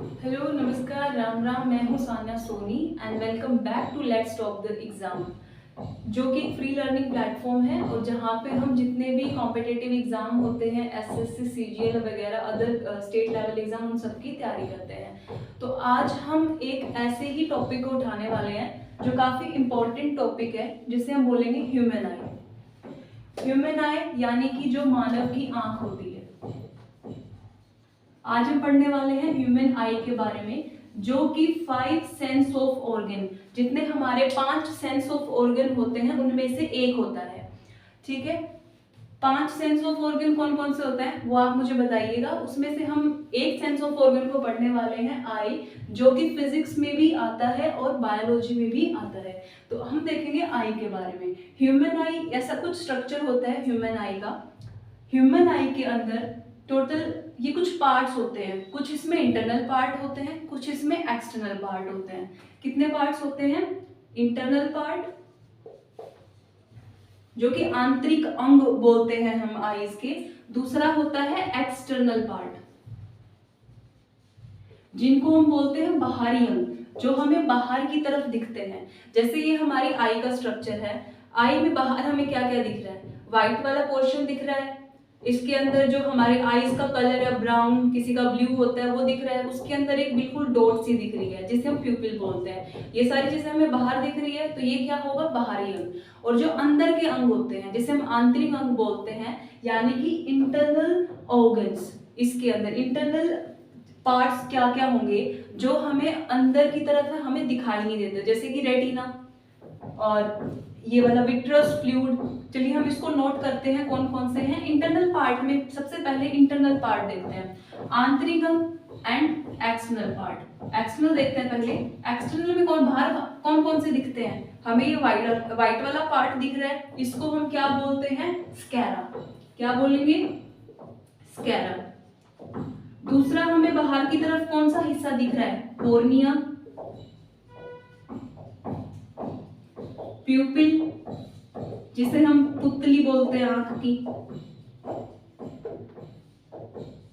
Hello नमस्कार राम राम। मैं हूँ Sanya Soni and welcome back to let's talk the exam, जो कि एक फ्री लर्निंग प्लेटफॉर्म है और जहाँ पे हम जितने भी कॉम्पिटिटिव एग्ज़ाम होते हैं एसएससी सीजीएल वगैरह अदर स्टेट लेवल एग्ज़ाम उन सब की तैयारी करते हैं। तो आज हम एक ऐसे ही टॉपिक को उठाने वाले हैं जो काफ़ी इम्पोर्टेंट टॉपिक है, जिसे हम बोलेंगे ह्यूमन आई। ह्यूमन आई यानी कि जो मानव की आँख होती है। आज हम पढ़ने वाले हैं ह्यूमन आई के बारे में, जो कि 5 सेंस ऑफ ऑर्गन, जितने हमारे 5 सेंस ऑफ ऑर्गन होते हैं उनमें से एक होता है। ठीक है, 5 सेंस ऑफ ऑर्गन कौन कौन से होता है वो आप मुझे बताइएगा। उसमें से हम एक सेंस ऑफ ऑर्गन को पढ़ने वाले हैं आई, जो कि फिजिक्स में भी आता है और बायोलॉजी में भी आता है। तो हम देखेंगे आई के बारे में। ह्यूमन आई ऐसा कुछ स्ट्रक्चर होता है ह्यूमन आई का। ह्यूमन आई के अंदर टोटल ये कुछ पार्ट्स होते हैं, कुछ इसमें इंटरनल पार्ट होते हैं, कुछ इसमें एक्सटर्नल पार्ट होते हैं। कितने पार्ट्स होते हैं? इंटरनल पार्ट, जो कि आंतरिक अंग बोलते हैं हम आईज के। दूसरा होता है एक्सटर्नल पार्ट, जिनको हम बोलते हैं बाहरी अंग, जो हमें बाहर की तरफ दिखते हैं। जैसे ये हमारी आई का स्ट्रक्चर है। आई में बाहर हमें क्या क्या दिख रहा है? व्हाइट वाला पोर्शन दिख रहा है। इसके अंदर जो हमारे आईज का कलर है ब्राउन, किसी का ब्लू होता है, वो दिख रहा है। उसके अंदर एक बिल्कुल डॉट सी दिख रही है जिसे हम प्यूपिल बोलते हैं। ये सारी चीजें हमें बाहर दिख रही है, तो ये क्या होगा? बाहरी अंग। और जो अंदर के अंग होते हैं जिसे हम आंतरिक अंग बोलते हैं, यानी कि इंटरनल ऑर्गन्स। इसके अंदर इंटरनल पार्ट्स क्या क्या होंगे जो हमें अंदर की तरफ है, हमें दिखाई नहीं देते, जैसे कि रेटिना और ये वाला विट्रस फ्लूइड। चलिए हम इसको नोट करते हैं कौन कौन से हैं। इंटरनल पार्ट में सबसे पहले इंटरनल पार्ट देखते हैं, आंतरिक अंग एंड एक्सटर्नल पार्ट। एक्सटर्नल देखते हैं पहले। एक्सटर्नल में कौन बाहर कौन कौन से दिखते हैं? हमें ये व्हाइट वाला पार्ट दिख रहा है, इसको हम क्या बोलते हैं? स्कैरा। क्या बोलेंगे? स्कैरा। दूसरा हमें बाहर की तरफ कौन सा हिस्सा दिख रहा है? कॉर्निया, प्यूपिल, जिसे हम पुतली बोलते हैं आंख की।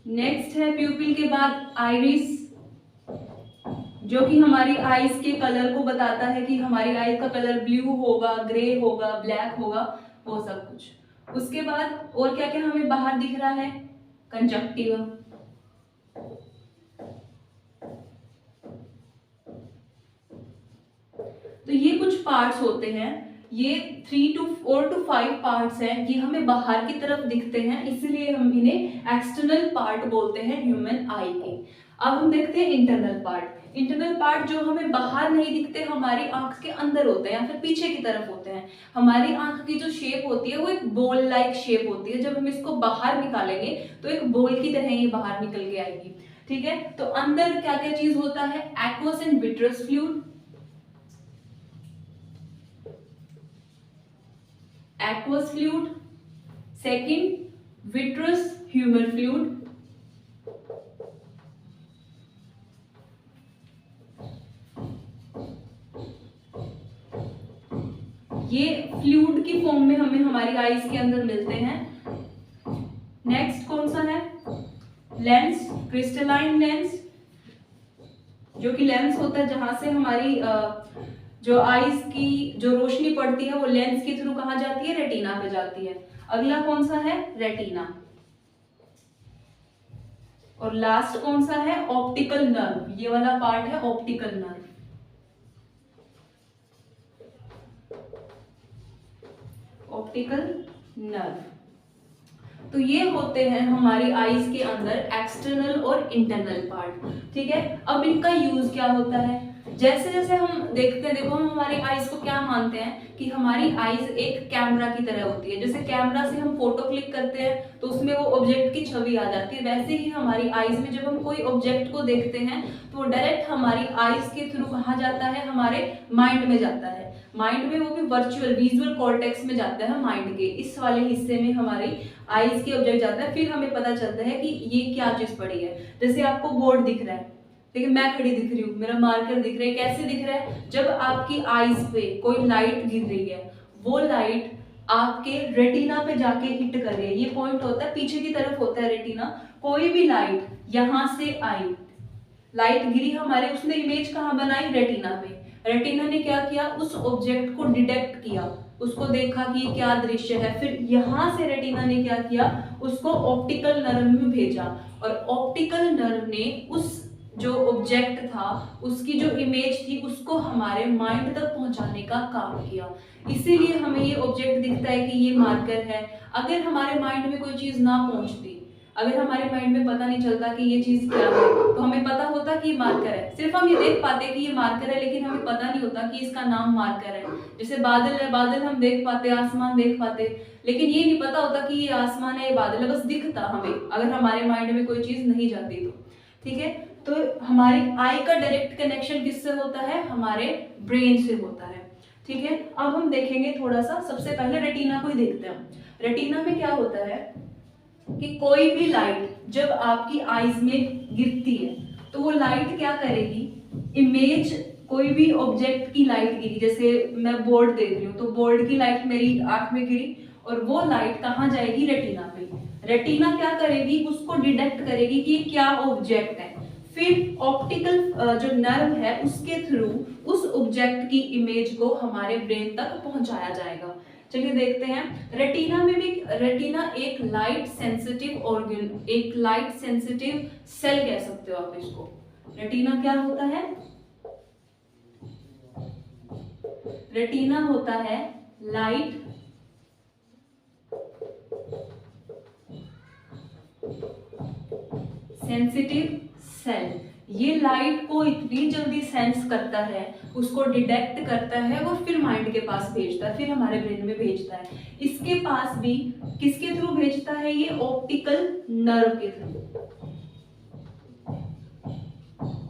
नेक्स्ट है प्यूपिल के बाद आइरिस, जो कि हमारी आईज के कलर को बताता है कि हमारी आईज का कलर ब्लू होगा, ग्रे होगा, ब्लैक होगा, वो सब कुछ। उसके बाद और क्या क्या हमें बाहर दिख रहा है? कंजक्टिवा। तो ये कुछ पार्ट्स होते हैं, ये 3 to 5 पार्ट्स हैं, ये हमें बाहर की तरफ दिखते हैं, इसलिए हम इन्हें एक्सटर्नल पार्ट बोलते हैं ह्यूमन आई के। अब हम देखते हैं इंटरनल पार्ट। इंटरनल पार्ट जो हमें बाहर नहीं दिखते, हमारी आंख के अंदर होते हैं या फिर पीछे की तरफ होते हैं। हमारी आंख की जो शेप होती है वो एक बॉल लाइक शेप होती है। जब हम इसको बाहर निकालेंगे तो एक बॉल की तरह ये बाहर निकल के आएगी। ठीक है, तो अंदर क्या क्या चीज होता है? Aqueous and vitreous fluid, aqueous fluid, second vitreous humor fluid, ये फ्लूइड की फॉर्म में हमें हमारी आईज के अंदर मिलते हैं। नेक्स्ट कौन सा है? लेंस, क्रिस्टलाइन लेंस, जो कि लेंस होता है जहां से हमारी जो आईज की जो रोशनी पड़ती है वो लेंस के थ्रू कहाँ जाती है? रेटिना पे जाती है। अगला कौन सा है? रेटिना। और लास्ट कौन सा है? Optical nerve. ये वाला पार्ट है ऑप्टिकल नर्व। Optical nerve. तो ये होते हैं हमारी आईज के अंदर एक्सटर्नल और इंटरनल पार्ट। ठीक है, अब इनका यूज क्या होता है? जैसे जैसे हम देखते हैं, देखो हम हमारी आईज को क्या मानते हैं कि हमारी आईज एक कैमरा की तरह होती है। जैसे कैमरा से हम फोटो क्लिक करते हैं तो उसमें वो ऑब्जेक्ट की छवि आ जाती है, वैसे ही हमारी आईज में जब हम कोई ऑब्जेक्ट को देखते हैं तो वो डायरेक्ट हमारी आईज के थ्रू कहाँ जाता है? हमारे माइंड में जाता है। माइंड में वो भी वर्चुअल विजुअल कॉर्टेक्स में जाता है, माइंड के इस वाले हिस्से में हमारी आईज के ऑब्जेक्ट जाता है। फिर हमें पता चलता है कि ये क्या चीज पड़ी है। जैसे आपको बोर्ड दिख रहा है, लेकिन मैं खड़ी दिख रही हूँ, मेरा मार्कर दिख रहा है। कैसे दिख रहा है? जब आपकी आईज पे कोई लाइट गिर रही है, वो लाइट आपके रेटिना पे जाके हिट कर रही है। ये पॉइंट होता है, पीछे की तरफ होता है रेटिना। कोई भी लाइट यहां से आई, लाइट गिरी हमारे, उसने इमेज कहाँ बनाई, रेटिना पे। रेटिना ने क्या किया, उस ऑब्जेक्ट को डिटेक्ट किया, उसको देखा कि ये क्या दृश्य है, फिर यहाँ से रेटिना ने क्या किया, उसको ऑप्टिकल नर्व में भेजा, और ऑप्टिकल नर्व ने उस जो ऑब्जेक्ट था उसकी जो इमेज थी उसको हमारे माइंड तक पहुंचाने का काम किया। इसीलिए हमें ये ऑब्जेक्ट दिखता है कि ये मार्कर है। अगर हमारे माइंड में कोई चीज ना पहुंचती, अगर हमारे माइंड में पता नहीं चलता कि ये चीज क्या है, तो हमें पता होता कि ये मार्कर है, सिर्फ हम ये देख पाते कि ये मार्कर है, लेकिन हमें पता नहीं होता कि इसका नाम मार्कर है। जैसे बादल है, बादल हम देख पाते, आसमान देख पाते, लेकिन ये नहीं पता होता कि ये आसमान है, ये बादल है, बस दिखता हमें, अगर हमारे माइंड में कोई चीज नहीं जाती तो। ठीक है, तो हमारी आई का डायरेक्ट कनेक्शन किससे होता है, हमारे ब्रेन से होता है। ठीक है, अब हम देखेंगे थोड़ा सा, सबसे पहले रेटिना को ही देखते हैं। रेटिना में क्या होता है कि कोई भी लाइट जब आपकी आईज में गिरती है तो वो लाइट क्या करेगी, इमेज, कोई भी ऑब्जेक्ट की लाइट गिरी, जैसे मैं बोर्ड देख रही हूँ तो बोर्ड की लाइट मेरी आंख में गिरी, और वो लाइट कहाँ जाएगी, रेटिना पे। रेटिना क्या करेगी, उसको डिटेक्ट करेगी कि क्या ऑब्जेक्ट है, फिर ऑप्टिकल जो नर्व है उसके थ्रू उस ऑब्जेक्ट की इमेज को हमारे ब्रेन तक पहुंचाया जाएगा। चलिए देखते हैं। रेटिना में भी, रेटिना एक लाइट सेंसिटिव ऑर्गन, एक लाइट सेंसिटिव सेल कह सकते हो आप इसको। रेटिना क्या होता है, रेटिना होता है लाइट सेंसिटिव सेल। ये लाइट को इतनी जल्दी सेंस करता है, उसको डिटेक्ट करता है, वो फिर माइंड के पास भेजता है, फिर हमारे ब्रेन में भेजता है। इसके पास भी किसके थ्रू भेजता है, ये ऑप्टिकल नर्व के थ्रू,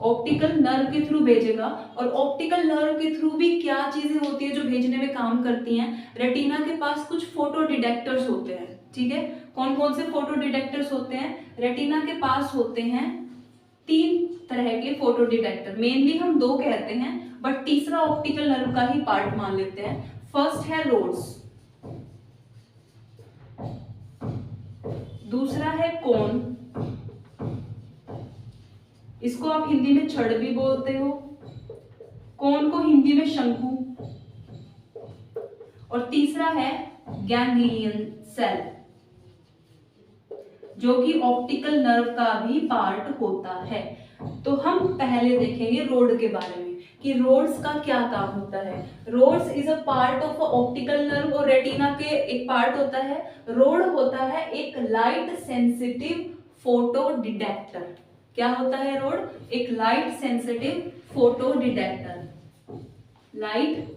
ऑप्टिकल नर्व के थ्रू भेजेगा। और ऑप्टिकल नर्व के थ्रू भी क्या चीजें होती है जो भेजने में काम करती हैं, रेटिना के पास कुछ फोटो डिटेक्टर्स होते हैं। ठीक है, कौन कौन से फोटो डिटेक्टर्स होते हैं, रेटिना के पास होते हैं 3 तरह के फोटो डिटेक्टर, मेनली हम 2 कहते हैं, बट तीसरा ऑप्टिकल नर्व का ही पार्ट मान लेते हैं। फर्स्ट है रोड्स, दूसरा है कोन, इसको आप हिंदी में छड़ भी बोलते हो, कोन को हिंदी में शंकु, और तीसरा है गैंग्लियन सेल, जो कि ऑप्टिकल नर्व का भी पार्ट होता है। तो हम पहले देखेंगे रोड के बारे में कि रोड्स का क्या काम होता है। Rods is a part of optical nerve, और रेटिना के एक पार्ट होता है। रोड होता है एक लाइट सेंसिटिव फोटो डिटेक्टर। क्या होता है रोड, एक light sensitive photo detector, light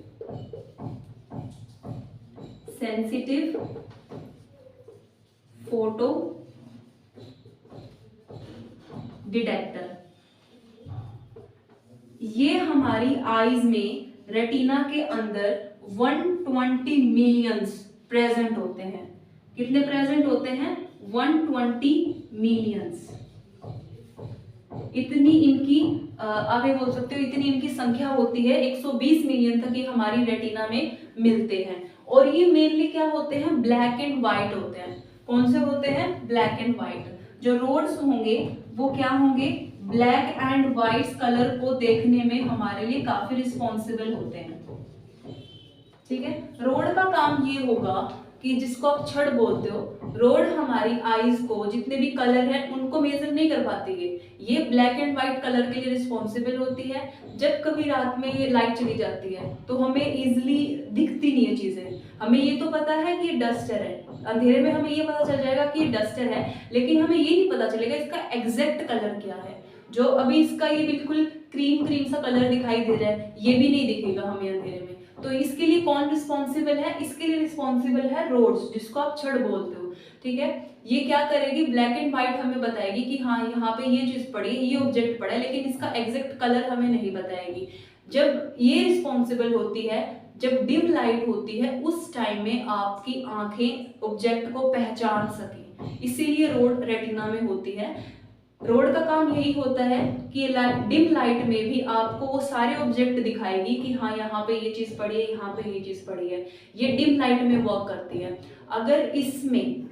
sensitive photo detector. ये हमारी आईज में, रेटिना के अंदर 120 मिलियंस प्रेजेंट होते हैं। कितने प्रेजेंट होते हैं, 120 मिलियंस। इतनी इनकी आप ये बोल सकते हो, इतनी इनकी संख्या होती है, 120 मिलियन तक ये हमारी रेटिना में मिलते हैं। और ये मेनली क्या होते हैं, ब्लैक एंड व्हाइट होते हैं। कौन से होते हैं, ब्लैक एंड व्हाइट। जो रोड्स होंगे वो क्या होंगे, ब्लैक एंड व्हाइट कलर को देखने में हमारे लिए काफी रिस्पॉन्सिबल होते हैं। ठीक है, रोड का काम ये होगा कि जिसको आप छड़ बोलते हो, रोड हमारी आईज को जितने भी कलर हैं उनको मेजर नहीं कर पाती है, ये ब्लैक एंड व्हाइट कलर के लिए रिस्पॉन्सिबल होती है। जब कभी रात में ये लाइट चली जाती है तो हमें इजिली दिखती नहीं है चीजें, हमें ये तो पता है कि ये डस्टर है, अंधेरे में हमें ये पता चल जाएगा कि ये डस्टर है, लेकिन हमें ये नहीं पता चलेगा इसका एग्जैक्ट कलर क्या है। जो अभी इसका ये बिल्कुल क्रीम क्रीम सा कलर दिखाई दे रहा है, ये भी नहीं दिखेगा हमें अंधेरे में। तो इसके लिए कौन रिस्पॉन्सिबल है, इसके लिए रिस्पॉन्सिबल है रोड्स, जिसको आप छड़ बोलते हो। ठीक है, ये क्या करेगी, ब्लैक एंड व्हाइट हमें बताएगी कि हाँ यहाँ पे ये चीज पड़ी है, ये ऑब्जेक्ट पड़ा है, लेकिन इसका एग्जैक्ट कलर हमें नहीं बताएगी। जब ये रिस्पॉन्सिबल होती है, जब डिम लाइट होती है, उस टाइम में आपकी आंखें ऑब्जेक्ट को पहचान सके, इसीलिए रोड रेटिना में होती है। रोड का काम यही होता है कि डिम लाइट में भी आपको वो सारे ऑब्जेक्ट दिखाएगी कि हाँ यहाँ पे ये चीज पड़ी है, यहाँ पे ये चीज पड़ी है। ये डिम लाइट में वर्क करती है। अगर इसमें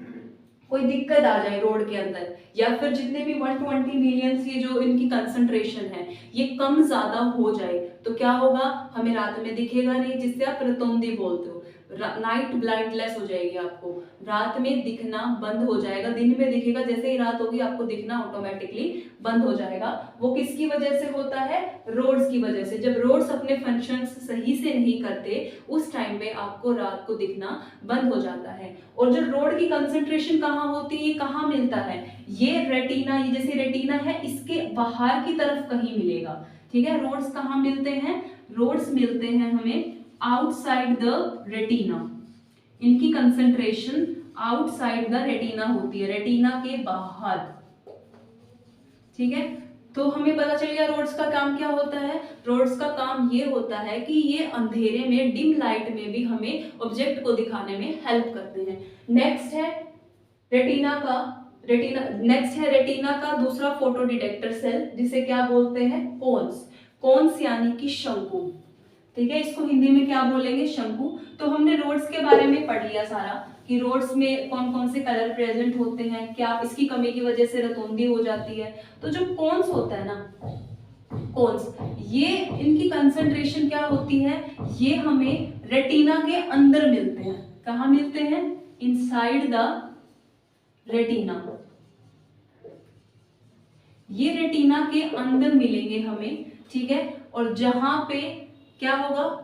कोई दिक्कत आ जाए रोड के अंदर, या फिर जितने भी 120 मिलियंस ये जो इनकी कंसंट्रेशन है ये कम ज्यादा हो जाए, तो क्या होगा, हमें रात में दिखेगा नहीं, जिससे आप रतौंधी बोलते हो, नाइट ब्लाइंडनेस हो जाएगी, आपको रात में दिखना बंद हो जाएगा, दिन में दिखेगा, जैसे ही रात होगी आपको दिखना ऑटोमेटिकली बंद हो जाएगा। वो किसकी वजह से होता है, रोड्स की वजह से। जब रोड्स अपने फंक्शंस सही से नहीं करते उस टाइम पे आपको रात को दिखना बंद हो जाता है। और जो रोड की कंसंट्रेशन कहाँ होती है, कहाँ मिलता है, ये रेटिना, ये जैसे रेटिना है इसके बाहर की तरफ कहीं मिलेगा, ठीक है। रोड्स कहाँ मिलते हैं, रोड्स मिलते हैं हमें आउटसाइड द रेटिना, इनकी कंसंट्रेशन आउटसाइड द रेटिना होती है, रेटिना के बाहर, ठीक है। तो हमें पता चल गया रोड्स का काम क्या होता है। रोड्स का काम ये होता है कि ये अंधेरे में, डिम लाइट में भी हमें ऑब्जेक्ट को दिखाने में हेल्प करते हैं। नेक्स्ट है रेटिना का दूसरा फोटो डिटेक्टर सेल, जिसे क्या बोलते हैं, कोन्स यानी कि शंकु, ठीक है। इसको हिंदी में क्या बोलेंगे, शंकु। तो हमने रोड्स के बारे में पढ़ लिया सारा कि रोड्स में कौन कौन से कलर प्रेजेंट होते हैं, क्या इसकी कमी की वजह से रतौंधी हो जाती है। तो जो कोन्स होता है ना, कोन्स, ये इनकी कंसंट्रेशन क्या होती है, ये हमें रेटिना के अंदर मिलते हैं। कहाँ मिलते हैं, इनसाइड द रेटिना, ये रेटिना के अंदर मिलेंगे हमें, ठीक है। और जहां पे क्या होगा,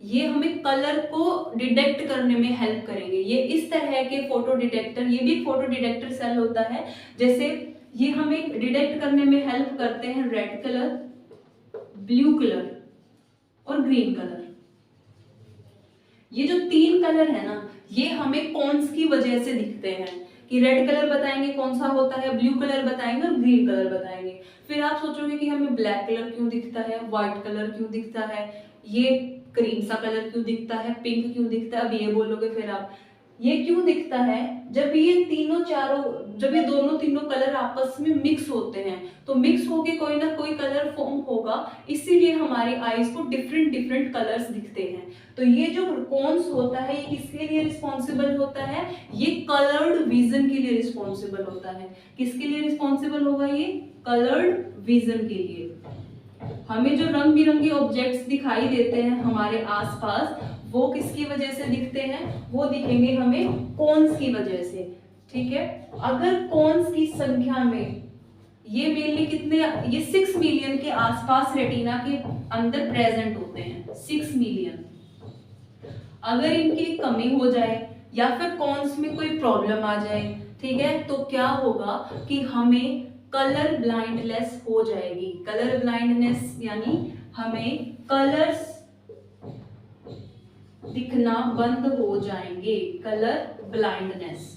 ये हमें कलर को डिटेक्ट करने में हेल्प करेंगे। ये इस तरह के फोटो डिटेक्टर, ये भी फोटो डिटेक्टर सेल होता है, जैसे ये हमें डिटेक्ट करने में हेल्प करते हैं रेड कलर, ब्लू कलर और ग्रीन कलर। ये जो 3 कलर है ना, ये हमें कौन की वजह से दिखते हैं कि रेड कलर बताएंगे कौन सा होता है, ब्लू कलर बताएंगे और ग्रीन कलर बताएंगे। फिर आप सोचोगे कि हमें ब्लैक कलर क्यों दिखता है, व्हाइट कलर क्यों दिखता है, ये क्रीम सा कलर क्यों दिखता है, पिंक क्यों दिखता है। अब ये बोलोगे फिर आप, ये क्यों दिखता है, जब ये दोनों तीनों कलर आपस में मिक्स होते हैं, तो मिक्स होके कोई ना कोई कलर फॉर्म होगा, इसीलिए हमारे आईज को डिफरेंट कलर्स दिखते हैं। तो ये जो कोन्स होता है, ये किसके लिए रिस्पॉन्सिबल होता है, ये कलर्ड विजन के लिए रिस्पॉन्सिबल होता है। किसके लिए रिस्पॉन्सिबल होगा, ये कलर्ड विजन के लिए। हमें जो रंग बिरंगे ऑब्जेक्ट्स दिखाई देते हैं हमारे आसपास, वो किसकी वजह से दिखते हैं, वो दिखेंगे हमें कोन्स की वजह से, ठीक है। अगर कोन्स की संख्या में ये मेनली कितने, ये 6 मिलियन के आसपास रेटिना के अंदर प्रेजेंट होते हैं, 6 मिलियन। अगर इनकी कमी हो जाए या फिर कोन्स में कोई प्रॉब्लम आ जाए, ठीक है, तो क्या होगा कि हमें कलर ब्लाइंडनेस हो जाएगी। कलर ब्लाइंडनेस यानी हमें कलर्स दिखना बंद हो जाएंगे, कलर ब्लाइंडनेस।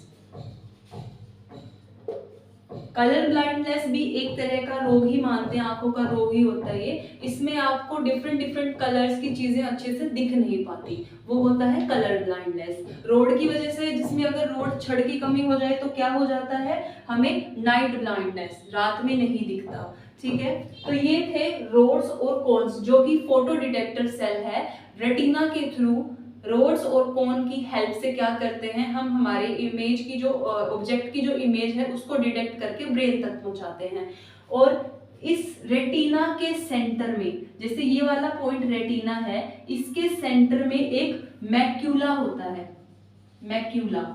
कलर ब्लाइंडनेस भी एक तरह का रोग ही मानते हैं, आंखों का रोग ही होता है ये। इसमें आपको डिफरेंट कलर्स की चीजें अच्छे से दिख नहीं पाती, वो होता है कलर ब्लाइंडनेस। रोड की वजह से, जिसमें अगर रोड छड़ की कमी हो जाए तो क्या हो जाता है, हमें नाइट ब्लाइंडनेस, रात में नहीं दिखता, ठीक है। तो ये थे रोड्स और कोन्स, जो कि फोटो डिटेक्टर सेल है। रेटिना के थ्रू रोड्स और कोन की हेल्प से क्या करते हैं, हम हमारे इमेज की जो ऑब्जेक्ट की जो इमेज है उसको डिटेक्ट करके ब्रेन तक पहुंचाते हैं। और इस रेटिना के सेंटर में, जैसे ये वाला पॉइंट रेटिना है, इसके सेंटर में एक मैक्यूला होता है, मैक्यूला।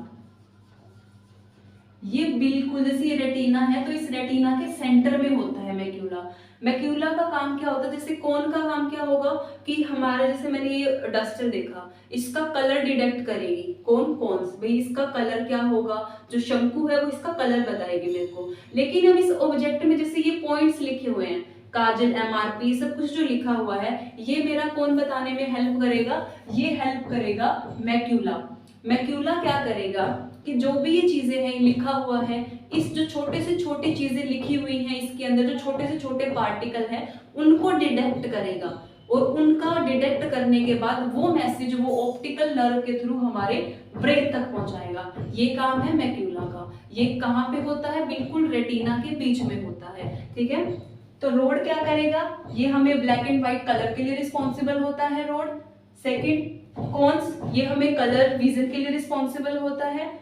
ये बिल्कुल जैसे ये रेटिना है, तो इस रेटिना के सेंटर में होता है मैक्यूला। मैक्यूला का काम क्या होता है, जैसे कोन का काम क्या होगा कि हमारा, जैसे मैंने ये डस्टर देखा, इसका कलर डिटेक्ट करेगी कोन्स, भाई इसका कलर क्या होगा, जो शंकु है वो इसका कलर बताएगी मेरे को। लेकिन अब इस ऑब्जेक्ट में जैसे ये पॉइंट्स लिखे हुए हैं, काजल, एमआरपी, सब कुछ जो लिखा हुआ है, ये मेरा कौन बताने में हेल्प करेगा, ये हेल्प करेगा मैक्यूला। मैक्यूला क्या करेगा कि जो भी ये चीजें हैं लिखा हुआ है, इस जो छोटे से छोटी चीजें लिखी हुई हैं, इसके अंदर जो छोटे से छोटे पार्टिकल हैं, उनको डिटेक्ट करेगा। और उनका डिटेक्ट करने के बाद वो मैसेज वो ऑप्टिकल नर्व के थ्रू हमारे ब्रेन तक पहुंचाएगा। ये काम है मैक्यूला का। ये कहाँ पे होता है, बिल्कुल रेटिना के बीच में होता है, ठीक है। तो रोड क्या करेगा, ये हमें ब्लैक एंड व्हाइट कलर के लिए रिस्पॉन्सिबल होता है रोड। सेकेंड, कॉन्स, ये हमें कलर विजन के लिए रिस्पॉन्सिबल होता है।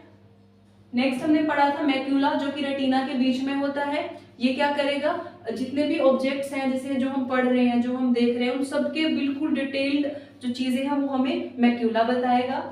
नेक्स्ट हमने पढ़ा था मैक्यूला, जो कि रेटिना के बीच में होता है। ये क्या करेगा, जितने भी ऑब्जेक्ट्स हैं जैसे जो हम पढ़ रहे हैं, जो हम देख रहे हैं, उन सबके बिल्कुल डिटेल्ड जो चीजें हैं वो हमें मैक्यूला बताएगा।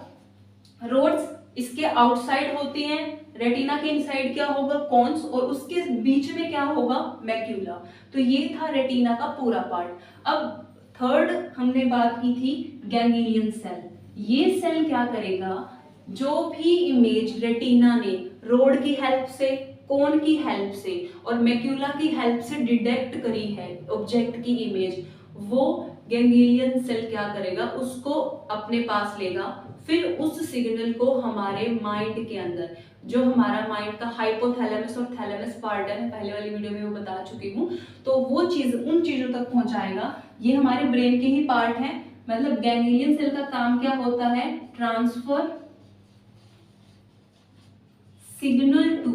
रोड्स इसके आउटसाइड होती हैं, रेटिना के इनसाइड क्या होगा, कॉन्स, और उसके बीच में क्या होगा, मैक्यूला। तो ये था रेटिना का पूरा पार्ट। अब थर्ड हमने बात की थी गैंग्लियन सेल। ये सेल क्या करेगा, जो भी इमेज रेटिना ने रोड की हेल्प से, कोन की हेल्प से और मैक्यूला की हेल्प से डिटेक्ट करी है ऑब्जेक्ट की इमेज, वो गैंग्लियन सेल क्या करेगा, उसको अपने पास लेगा। फिर उस सिग्नल को हमारे माइंड के अंदर, जो हमारा माइंड का हाइपोथैलेमस और थैलेमस पार्ट है, मैं पहले वाली वीडियो में वो बता चुकी हूँ, तो वो चीज उन चीजों तक पहुंचाएगा। ये हमारे ब्रेन के ही पार्ट है। मतलब गैंग्लियन सेल का काम क्या होता है, ट्रांसफर सिग्नल टू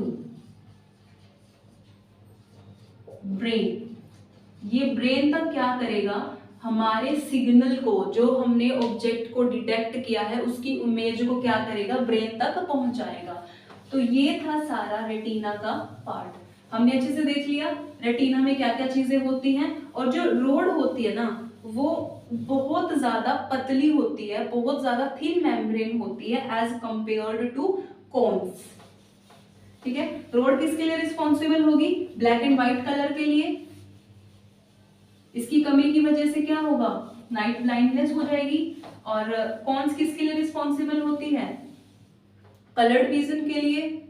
ब्रेन। ये ब्रेन तक क्या करेगा, हमारे सिग्नल को, जो हमने ऑब्जेक्ट को डिटेक्ट किया है उसकी इमेज को क्या करेगा, ब्रेन तक पहुंचाएगा। तो ये था सारा रेटिना का पार्ट। हमने अच्छे से देख लिया रेटिना में क्या क्या चीजें होती हैं। और जो रोड होती है ना, वो बहुत ज्यादा पतली होती है, बहुत ज्यादा थिन मेम्ब्रेन होती है एज कंपेयर्ड टू कोन्स। ठीक है, रोड किसके लिए रिस्पॉन्सिबल होगी, ब्लैक एंड व्हाइट कलर के लिए। इसकी कमी की वजह से क्या होगा, नाइट ब्लाइंडनेस हो जाएगी। और कॉन्स किसके लिए रिस्पॉन्सिबल होती है, कलर्ड विजन के लिए।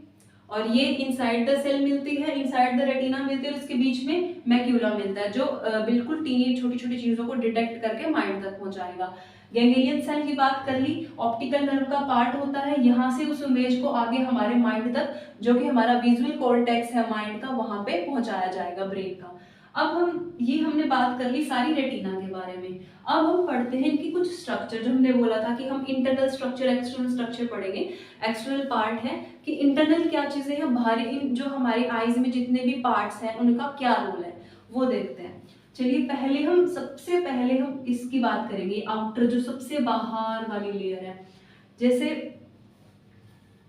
और ये इनसाइड द सेल मिलती है, इनसाइड द रेटिना मिलती है, और इसके बीच में मैक्यूला मिलता है, जो बिल्कुल टीनी छोटी छोटी चीजों को डिटेक्ट करके माइंड तक पहुंचाएगा। गैंग्लियन सेल की बात कर ली, ऑप्टिकल नर्व का पार्ट होता है, यहाँ से उस इमेज को आगे हमारे माइंड तक, जो कि हमारा विजुअल कॉर्टेक्स है माइंड का, वहां पे पहुंचाया जाएगा, ब्रेन का। अब हमने बात कर ली सारी रेटिना के बारे में। अब हम पढ़ते हैं कि कुछ स्ट्रक्चर, जो हमने बोला था कि हम इंटरनल स्ट्रक्चर एक्सटर्नल स्ट्रक्चर पढ़ेंगे। एक्सटर्नल पार्ट है कि इंटरनल क्या चीजें हैं, बाहरी जो हमारी आईज में जितने भी पार्ट्स हैं उनका क्या रोल है वो देखते हैं। चलिए सबसे पहले हम इसकी बात करेंगे, आउटर, जो सबसे बाहर वाली लेयर है। जैसे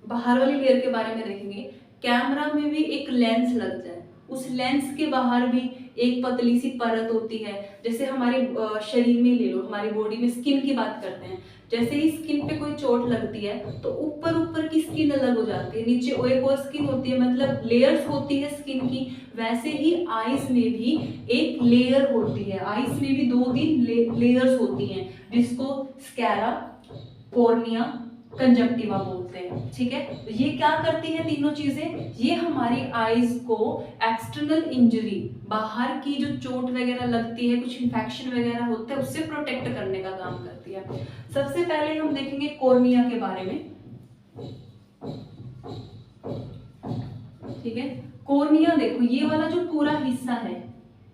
बाहर वाली लेयर के बारे में देखेंगे, कैमरा में भी एक लेंस लग जाए, उस लेंस के बाहर भी एक पतली सी परत होती है। जैसे हमारे शरीर में ले लो, हमारी बॉडी में स्किन की बात करते हैं, जैसे ही स्किन पे कोई चोट लगती है तो ऊपर की स्किन अलग हो जाती है, नीचे एक और स्किन होती है, मतलब लेयर्स होती है स्किन की। वैसे ही आईज में भी एक लेयर होती है, आईज में भी 2-3 लेयर्स होती हैं, जिसको स्कैरा, कॉर्निया, कंजक्टिवा बोलते हैं। ठीक है, तो ये क्या करती है तीनों चीजें, ये हमारी आईज को एक्सटर्नल इंजरी, बाहर की जो चोट वगैरह लगती है, कुछ इन्फेक्शन वगैरह होता है, उससे प्रोटेक्ट करने का काम करती है। सबसे पहले हम देखेंगे कॉर्निया के बारे में। ठीक है, कॉर्निया देखो, ये वाला जो पूरा हिस्सा है,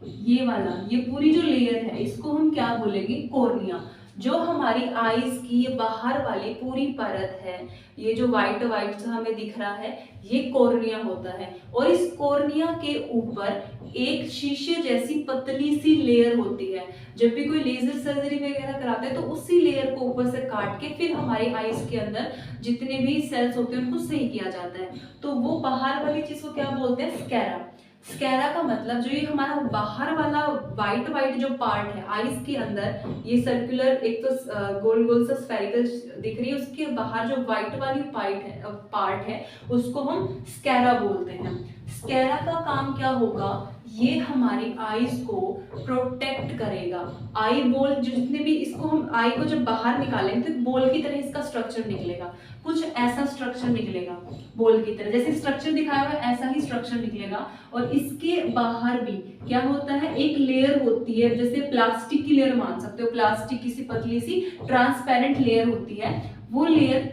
ये वाला, ये पूरी जो लेयर है, इसको हम क्या बोलेंगे, कॉर्निया। जो हमारी आईज की ये बाहर वाली पूरी परत है, ये जो व्हाइट व्हाइट सा हमें दिख रहा है, ये कॉर्निया होता है। और इस कॉर्निया के ऊपर एक शीशे जैसी पतली सी लेयर होती है। जब भी कोई लेजर सर्जरी वगैरह कराते हैं तो उसी लेयर को ऊपर से काट के फिर हमारी आईज के अंदर जितने भी सेल्स होते हैं उनको सही किया जाता है। तो वो बाहर वाली चीज को क्या बोलते हैं, स्कैरा। स्कैरा का मतलब जो ये हमारा बाहर वाला व्हाइट व्हाइट जो पार्ट है आईज के अंदर, ये सर्कुलर, एक तो गोल गोल सा स्फेरिकल दिख रही है, उसके बाहर जो व्हाइट वाली पार्ट है उसको हम स्कैरा बोलते हैं। स्कैरा का काम क्या होगा, ये हमारी आईज को प्रोटेक्ट करेगा। आई बॉल, जितने भी, इसको हम आई को जब बाहर निकालेंगे तो बॉल की तरह इसका स्ट्रक्चर निकलेगा, कुछ ऐसा स्ट्रक्चर निकलेगा बॉल की तरह, जैसे स्ट्रक्चर दिखाया हुआ है ऐसा ही स्ट्रक्चर निकलेगा। और इसके बाहर भी क्या होता है, एक लेयर होती है, जैसे प्लास्टिक की लेयर मान सकते हो, प्लास्टिक की सी पतली सी ट्रांसपेरेंट लेयर होती है। वो लेयर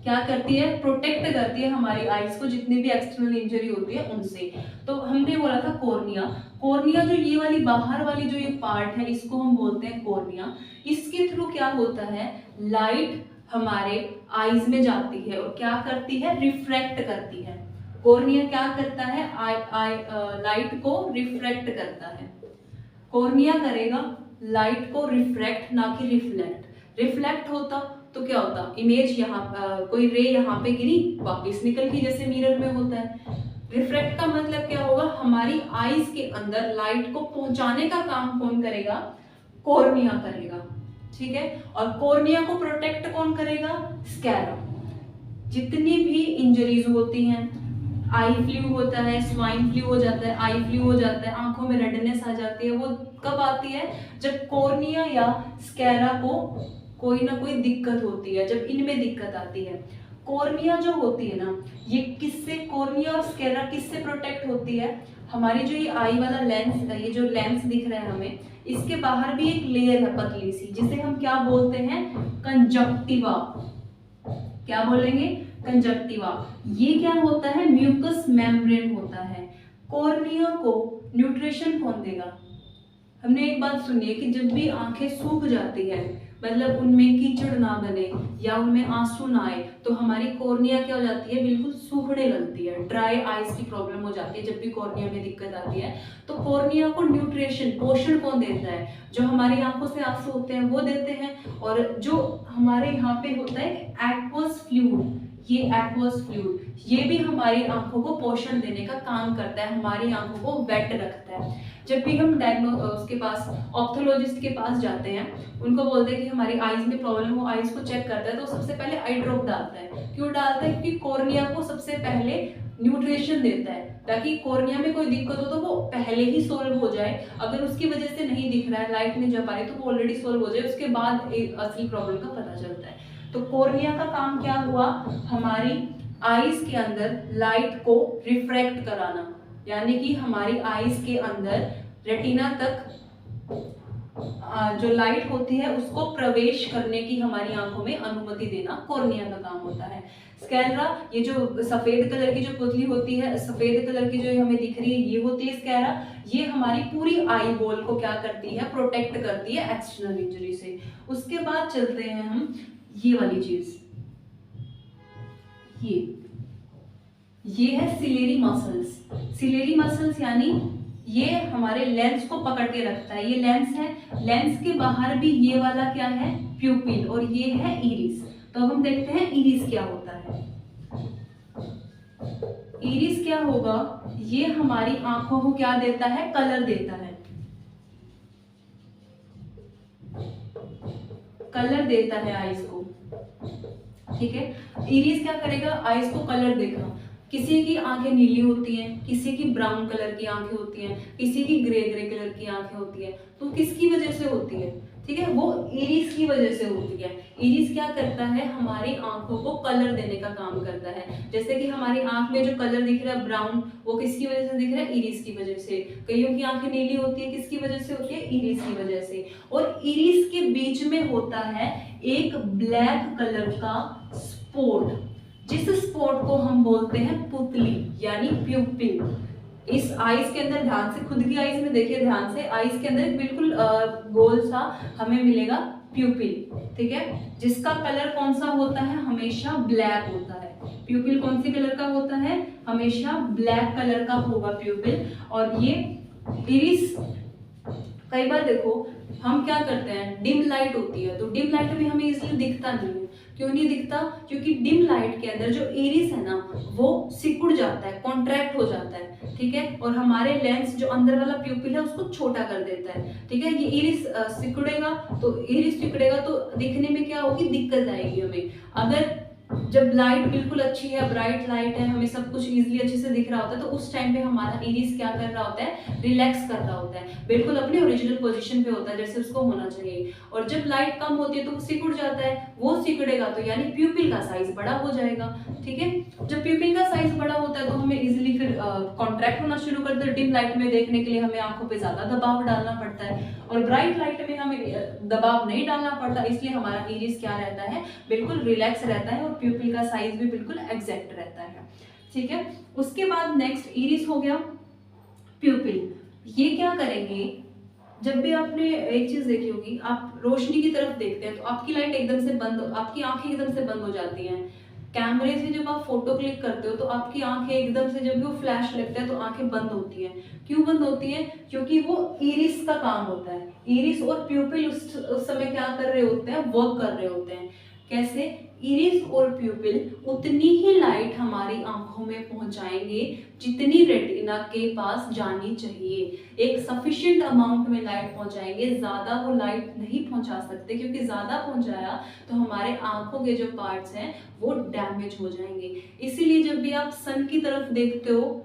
क्या करती है, प्रोटेक्ट करती है हमारी आईज को जितनी भी एक्सटर्नल इंजरी होती है उनसे। तो हमने बोला था कॉर्निया। कॉर्निया जो ये वाली बाहर वाली जो ये पार्ट है, इसको हम बोलते हैं कॉर्निया। इसके थ्रू क्या होता है, लाइट हमारे आईज में जाती है और क्या करती है, रिफ्रैक्ट करती है। कॉर्निया क्या करता है, लाइट को रिफ्रैक्ट करता है। कॉर्निया करेगा लाइट को रिफ्रैक्ट, ना कि रिफ्लेक्ट। रिफ्लेक्ट होता तो क्या होता, इमेज यहाँ कोई रे यहाँ पे गिरी, वापस निकल गई, जैसे मिरर में होता है। रिफ्रैक्ट का मतलब क्या होगा, हमारी आईज के अंदर लाइट को पहुंचाने का काम कौन करेगा, कॉर्निया करेगा, ठीक है। और कॉर्निया को प्रोटेक्ट कौन करेगा, स्क्लेरा। जितनी भी इंजरीज होती हैं, आई फ्लू होता है, स्वाइन फ्लू हो जाता है, आई फ्लू हो जाता है, आंखों में रेडनेस आ जाती है, वो कब आती है, जब कॉर्निया या स्क्लेरा को कोई ना कोई दिक्कत होती है, जब इनमें दिक्कत आती है। कॉर्निया जो होती है ना, ये किससे, कॉर्निया और स्क्लेरा किससे प्रोटेक्ट होती है, हमारी जो ये आई वाला लेंस, ये जो लेंस दिख रहा है हमें, इसके बाहर भी एक लेयर है पतली सी, जिसे हम क्या बोलते हैं, कंजक्टिवा। क्या बोलेंगे, कंजक्टिवा। ये क्या होता है, म्यूकस मेम्ब्रेन होता है। कॉर्निया को न्यूट्रिशन कौन देगा, हमने एक बात सुनी है कि जब भी आंखें सूख जाती है, मतलब उनमें कीचड़ ना बने या उनमें आंसू ना आए, तो हमारी कॉर्निया क्या हो जाती है, बिल्कुल सूखने लगती है, ड्राई आईज की प्रॉब्लम हो जाती है जब भी कॉर्निया में दिक्कत आती है। तो कॉर्निया को न्यूट्रिशन, पोषण कौन देता है, जो हमारी आंखों से आंसू होते हैं वो देते हैं, और जो हमारे यहाँ पे होता है एक्वस फ्लूइड, ये एक्वस फ्लूइड ये भी हमारी आंखों को पोषण देने का काम करता है, हमारी आंखों को वेट रखता है। जब भी हम उसके पास, ऑप्थोलॉजिस्ट के पास जाते हैं, उनको बोलते हैं कि हमारी आईज में प्रॉब्लम, वो आईज को चेक करता है, तो सबसे पहले आई ड्रॉप डालता है। क्यों डालता है, क्योंकि कॉर्निया को सबसे पहले न्यूट्रिशन देता है, ताकि कॉर्निया में कोई दिक्कत हो तो वो पहले ही सोल्व हो जाए। अगर उसकी वजह से नहीं दिख रहा है, लाइट नहीं जा पा रही, तो वो ऑलरेडी सोल्व हो जाए, उसके बाद असली प्रॉब्लम का पता चलता है। तो कॉर्निया का काम क्या हुआ, हमारी आईज के अंदर लाइट को रिफ्रैक्ट कराना, यानी कि हमारी आईज के अंदर रेटिना तक जो लाइट होती है उसको प्रवेश करने की हमारी आंखों में अनुमति देना कॉर्निया का काम होता है। स्क्लेरा, ये जो सफेद कलर की जो पुतली होती है, सफेद कलर की जो हमें दिख रही है, ये होती है स्क्लेरा। ये हमारी पूरी आई बॉल को क्या करती है, प्रोटेक्ट करती है एक्सटर्नल इंजरी से। उसके बाद चलते हैं हम ये वाली चीज, ये है सिलेरी मसल्स। सिलेरी मसल्स यानी ये हमारे लेंस को पकड़ के रखता है, ये लेंस है, लेंस के बाहर भी ये वाला क्या है, प्यूपिल, और ये है इरिस। तो अब हम देखते हैं इरिस क्या होता है। इरिस क्या होगा, ये हमारी आंखों को क्या देता है, कलर देता है, कलर देता है आईज को, ठीक है। इरिस क्या करेगा, आईज को कलर देगा। किसी की आंखें नीली होती हैं, किसी की ब्राउन कलर की आंखें होती हैं, किसी की ग्रे कलर की आंखें होती हैं, तो किसकी वजह से होती है, ठीक है, वो इरिस की वजह से होती है। इरिस क्या करता है, हमारी आंखों को कलर देने का काम करता है। जैसे कि हमारी आंख में जो कलर दिख रहा है ब्राउन, वो किसकी वजह से दिख रहा है, इरिस की वजह से। कईयों की आंखें नीली होती है, किसकी वजह से होती है, इरिस की वजह से। और इरिस के बीच में होता है एक ब्लैक कलर का स्पॉट, जिस स्पॉट को हम बोलते हैं पुतली यानी प्यूपिल। इस आईज के अंदर ध्यान से, खुद की आईज में देखिए ध्यान से, आईज के अंदर बिल्कुल गोल सा हमें मिलेगा प्यूपिल, ठीक है, जिसका कलर कौन सा होता है, हमेशा ब्लैक होता है। प्यूपिल कौन सी कलर का होता है, हमेशा ब्लैक कलर का होगा प्यूपिल। और ये इरिस, कई बार देखो हम क्या करते हैं, डिम लाइट होती है, तो डिम लाइट में हमें इसलिए दिखता नहीं है। क्यों नहीं दिखता, क्योंकि डिम लाइट के अंदर जो इरिस है ना, वो सिकुड़ जाता है, कॉन्ट्रैक्ट हो जाता है, ठीक है, और हमारे लेंस जो अंदर वाला प्यूपिल है उसको छोटा कर देता है, ठीक है। ये इरिस सिकुड़ेगा, तो इरिस सिकुड़ेगा तो दिखने में क्या होगी, दिक्कत आएगी हमें। अगर जब लाइट बिल्कुल अच्छी है, ब्राइट लाइट है, हमें सब कुछ इजीली अच्छे से दिख रहा होता है, तो उस टाइम पे हमारा इरिस क्या कर रहा होता है, रिलैक्स कर रहा होता है, बिल्कुल अपने ओरिजिनल पोजीशन पे होता है जैसे उसको होना चाहिए। और जब लाइट कम होती है तो वो सिकुड़ जाता है, वो सिकुड़ेगा तो यानी प्यूपिल का साइज बड़ा हो जाएगा, ठीक है। जब प्यूपिल का साइज बड़ा होता है तो हमें इजीली फिर कॉन्ट्रैक्ट होना शुरू करता है। डिम लाइट में देखने के लिए हमें आंखों पे ज्यादा दबाव डालना पड़ता है, और ब्राइट लाइट में हमें दबाव नहीं डालना पड़ता, इसलिए हमारा इरिस क्या रहता है, बिल्कुल रिलैक्स रहता है, और प्यूपिल का साइज भी बिल्कुल एग्जैक्ट रहता है, ठीक है। उसके बाद नेक्स्ट इरिस हो गया, प्यूपिल। ये क्या करेंगे, जब भी आपने एक चीज देखी होगी, आप रोशनी की तरफ देखते हैं तो आपकी लाइट एकदम से बंद, आपकी आंखें एकदम से बंद हो जाती हैं। कैमरे से जब आप फोटो क्लिक करते हो तो आपकी आंखें एकदम से, जब भी वो फ्लैश लगता है तो आंखें बंद होती हैं। क्यों बंद होती हैं, क्योंकि वो इरिस का काम होता है। इरिस और प्यूपिल उस समय क्या कर रहे होते हैं, वर्क कर रहे होते हैं। कैसे? इरिस और प्यूपिल उतनी ही लाइट हमारी आंखों में पहुंचाएंगे जितनी रेटिना के पास जानी चाहिए। एक सफिशिएंट अमाउंट में लाइट पहुंचाएंगे, ज्यादा वो लाइट नहीं पहुंचा सकते, क्योंकि ज्यादा पहुंचाया तो हमारे आंखों के जो पार्ट्स हैं वो डैमेज हो जाएंगे। इसीलिए जब भी आप सन की तरफ देखते हो